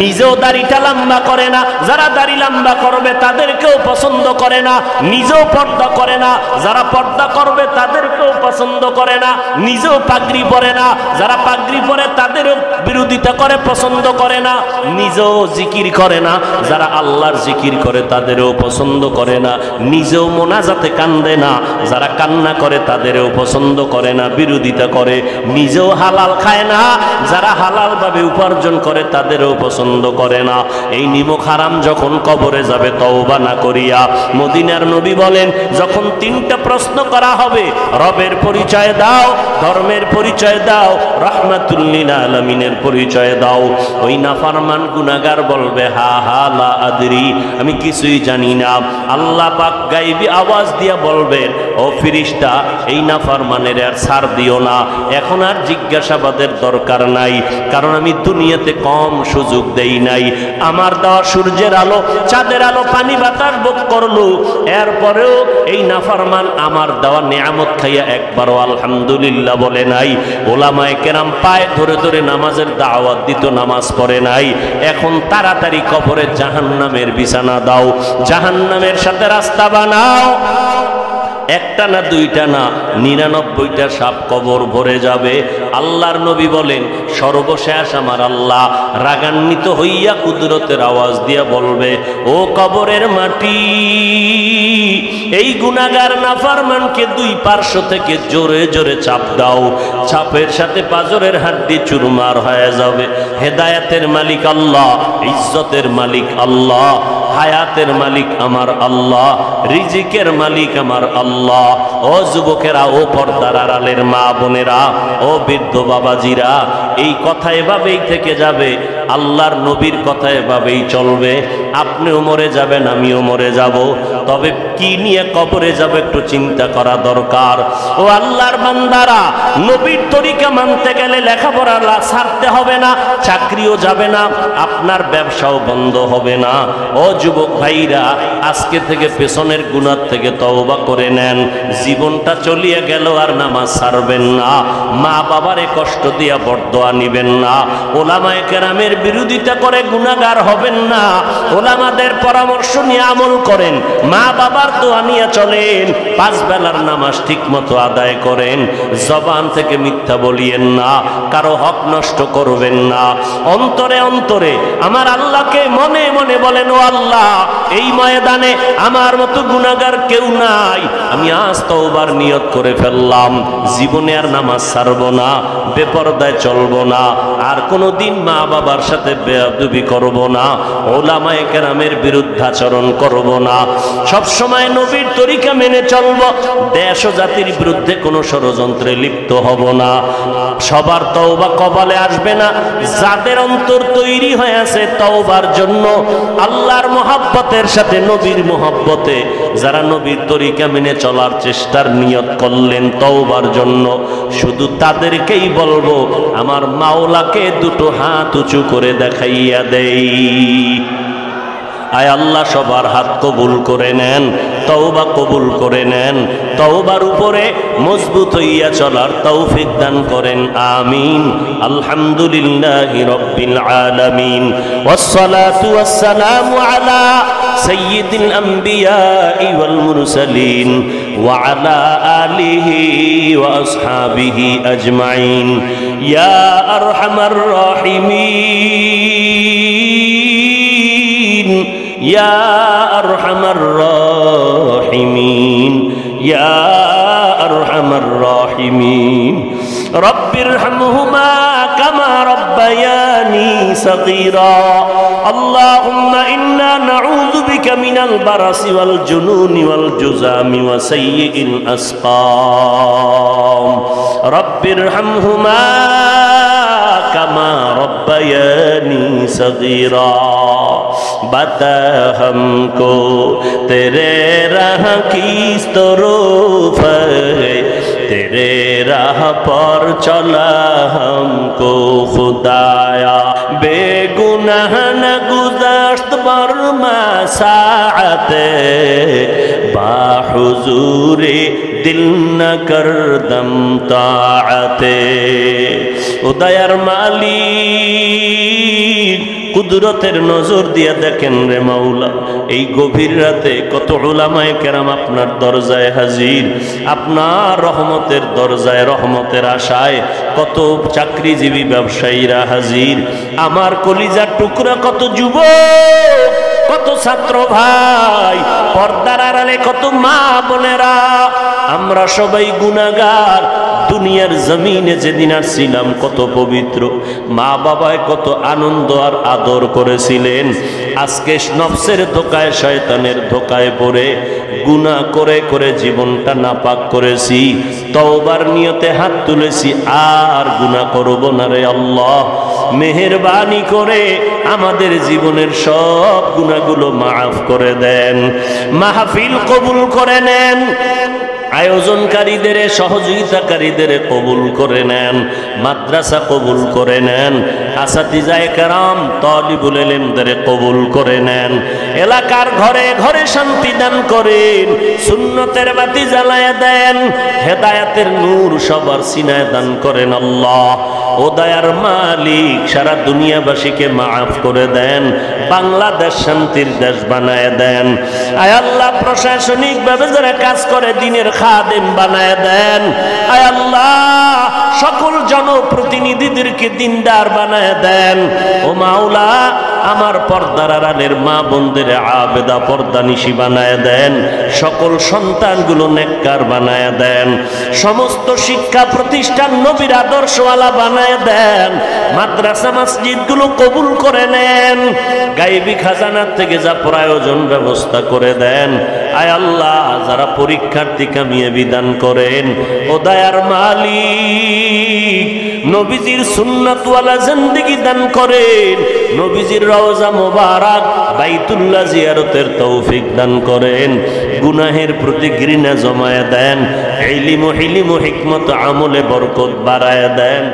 নিজেও দাড়িটা লম্বা করে না, যারা দাড়ি লম্বা করবে তাদেরকেও পছন্দ করে না, নিজেও পর্দা করে না, যারা পর্দা করবে তাদেরকেও পছন্দ করে না, নিজেও পাগড়ি পরে না, যারা পাগড়ি পরে তাদেরও বিরোধিতা করে, পছন্দ করে না, নিজেও জিকির করে না, যারা আল্লাহর জিকির করে তাদেরও পছন্দ করে না, নিজেও মোনাজাতে কান্দে না, যারা কান্না করে তাদেরও পছন্দ করে না, বিরোধিতা করে, নিজেও হালাল খায় না, যারা হালাল ভাবে উপার্জন করে তাদেরও পছন্দ করে না। এই নিমক হারাম যখন কবরে যাবে তওবা না করিয়া, মদিনার নবী বলেন যখন তিনটা প্রশ্ন করা হবে, রবের পরিচয় দাও, ধর্মের পরিচয় দাও, রাহমাতুল লিল আলামিনের পরিচয় দাও, ওই নাফরমান গুনাহগার বলবে হা হা লা আদরি, আমি কিছুই জানি না। আল্লাহ পাক গায়বী আওয়াজ দিয়া বলবেন, ও ফেরেশতা এই নাফরমানের আর ছাড় দিও না, এখন আর জিজ্ঞাসাবাদের দরকার নাই, কারণ আমি দুনিয়াতে কম সুযোগ দেই নাই। আমার দেওয়া সূর্যের আলো, চাঁদের আলো, পানি বাতাস ভোগ করলো, এরপরেও এই নাফরমান আমার দেওয়া নিয়ামত খাইয়া একবারও আলহামদুলিল্লাহ বলে নাই। ওলামায়ে কেরাম পায়ে ধরে ধরে নামাজের দাওয়াত দিত, নামাজ পড়ে নাই। এখন তাড়াতাড়ি কবরে জাহান্নামের বিছানা দাও, জাহান্নামের সাথে রাস্তা বানাও। একটা না দুইটা না 99টা সাপ কবর ভরে যাবে। আল্লাহর নবী বলেন সর্বশেষ আমার আল্লাহ রাগান্বিত হইয়া কুদরতের আওয়াজ দিয়া বলবে, ও কবরের মাটি, এই গুনাহগার নাফরমানকে দুই পার্শ্ব থেকে জোরে জোরে চাপ দাও, চাপের সাথে পাজরের হাড্ডি চুরমার হয়ে যাবে। হেদায়েতের মালিক আল্লাহ, ইজ্জতের মালিক আল্লাহ, হায়াতের মালিক আমার আল্লাহ, রিজিকের মালিক আমার আল্লাহ। ও যুবকেরা, ও পর্দার আড়ালের মা বোনেরা, ও বৃদ্ধ বাবাজিরা, এই কথা এভাবেই থেকে যাবে, আল্লাহর নবীর কথা এভাবেই চলবে। আপনিও মরে যাবেন, আমিও মরে যাব, তবে কি নিয়ে কবরে যাব একটু চিন্তা করা দরকার। ও আল্লাহর বান্দারা, নবীর তরিকা মানতে গেলে লেখাপড়া ছাড়তে হবে না, চাকরিও যাবে না, আপনার ব্যবসাও বন্ধ হবে না। ও যুবক ভাইরা, আজকে থেকে পেছনের গুনাহ থেকে তওবা করে নেন। জীবনটা চলিয়ে গেল আর নামাজ ছাড়বেন না, মা বাবারে কষ্ট দিয়া বরদোয়া নিবেন না, ওলামায়ে কেরামের বিরোধিতা করে গুনাহগার হবেন না, ওলামাদের পরামর্শ নিয়ে আমল করেন, মা বাবার দোয়া নিয়ে চলেন, 5 বেলার নামাজ ঠিক মতো আদায় করেন, জবান থেকে মিথ্যা বলিয়েন না, কারো হক নষ্ট করবেন না। অন্তরে অন্তরে আমার আল্লাহকে মনে মনে বলেন, ও আল্লাহ, এই ময়দানে আমার মতো গুনাহগার কেউ নাই, আমি আজ তওবার নিয়ত করে ফেললাম, জীবনে আর নামাজ ছাড়বো না, বেপরদায় চলবো না, আর কোনোদিন মা বাবার সাথে বেয়াদবি করব না, ওলামায়ে কেরামের বিরুদ্ধাচরণ করব না, সব সময় নবীর তরিকা মেনে চলব, দেশ ও জাতির বিরুদ্ধে কোনো ষড়যন্ত্রে লিপ্ত হব না। সবার তওবা কপালে আসবে না, যাদের অন্তর তৈরি হয়ে আছে তওবার জন্য, আল্লাহর মহব্বতের সাথে নবীর মহব্বতে, যারা নবীর তরিকা মেনে চলার চেষ্টার নিয়ত করলেন তওবার জন্য, শুধু তাদেরকেই বলবো, আমার মাওলাকে দুটো হাত উঁচু করে দেখাইয়া দেই। আয় আল্লাহ সবার হাত কবুল করে নেন, তওবা কবুল করে নেন, তওবার উপরে মজবুত হইয়া চলার তৌফিক দান করেন, আমিন। আলহামদুলিল্লাহি রাব্বিল আলামিন, ওয়াসসালাতু ওয়াসসালামু আলা সাইয়্যিদিল আমবিয়াই ওয়াল মুরসালিন ওয়া আলা আলিহি ওয়া আসহাবিহি আজমাইন, ইয়া আরহামার রাহিমিন, ইয়া আরহামার রাহিমিন, ইয়া আরহামার রাহিমিন। রব্বিরহামহুমা কামা রব্বায়ানি সগীরা। আল্লাহুম্মা ইন্না নাউযু বিকা মিনাল বারাসি ওয়াল জুনুনি ওয়াল জুযামি ওয়া সাইয়্যিল আসকাম। রব্বিরহামহুমা কামা রব্বায়ানি সগীরা। बता हमको तेरे राह की तरूफ है, तेरे राह पर चला हमको खुदाया, बेगुनाह न गुज़श्त बरमा साअते, बाहुजूरे दिल न करदम ताअते। उदयर मालिक কুদরতের নজর দিয়ে দেখেন রে মাওলা, এই গভীর রাতে কত উলামায়ে কেরাম আপনার দরজায় হাজির, আপনার রহমতের দরজায় রহমতের আশায় কত চাকরিজীবী ব্যবসায়ীরা হাজির, আমার কলিজার টুকরা কত যুবক, কত ছাত্র ভাই, পর্দার আড়ালে কত মা বোনেরা, আমরা সবাই গুনাহগার। দুনিয়ার জমিনে যেদিন আসছিলাম কত পবিত্র, মা বাবায় কত আনন্দ আর আদর করেছিলেন, আজকে নফসের ধোকায় শয়তানের ধোকায় পড়ে গুনাহ করে করে জীবনটা নাপাক করেছি, তওবার নিয়তে হাত তুলেছি, আর গুনাহ করব না রে আল্লাহ। মেহেরবানি করে আমাদের জীবনের সব গুনাহগুলো মাফ করে দেন, মাহফিল কবুল করে নেন, আয়োজনকারীদের সহযোগিতাকারীদের কবুল করে নেন, মাদ্রাসা কবুল করে নেন, আসাতিজায়ে কেরাম তালিবুল ইলমদের কবুল করে নেন, এলাকার ঘরে ঘরে শান্তি দান করেন, সুন্নতের বাতি জ্বালায় দেন, হেদায়েতের নূর সবার সিনায় দান করেন আল্লাহ। ও দয়ার মালিক, সারা দুনিয়াবাসীকে মাফ করে দেন, বাংলাদেশ শান্তির দেশ বানায় দেন। আয় আল্লাহ, প্রশাসনিক ভাবে যারা কাজ করে দিনের খাদেম বানায় দেন। আয় আল্লাহ, সকল জনপ্রতিনিধিদেরকে দিনদার বানায় দেন। ও মাওলা, আমার পর্দার আড়ালের মা বোনদের আবেদা পর্দানিশী বানায় দেন, সকল সন্তানগুলো নেককার বানায় দেন, সমস্ত শিক্ষা প্রতিষ্ঠান নবীর আদর্শওয়ালা বানায় দেন, মাদ্রাসা মসজিদগুলো কবুল করে নেন, গায়বী খাজানার থেকে যা প্রয়োজন ব্যবস্থা করে দেন। আয় আল্লাহ, যারা পরীক্ষার্থী কামিয়ে বিধান করেন। ও দয়ার মালিক, নবীজির সুন্নাতওয়ালা জিন্দেগি দান করেন, নবীজির রওজা মোবারক বাইতুল্লাহ জিয়ারতের তৌফিক দান করেন, গুনাহের প্রতি ঘৃণা জমায়ে দেন, ইলম ও হিকমত আমলে বরকত বাড়ায় দেন।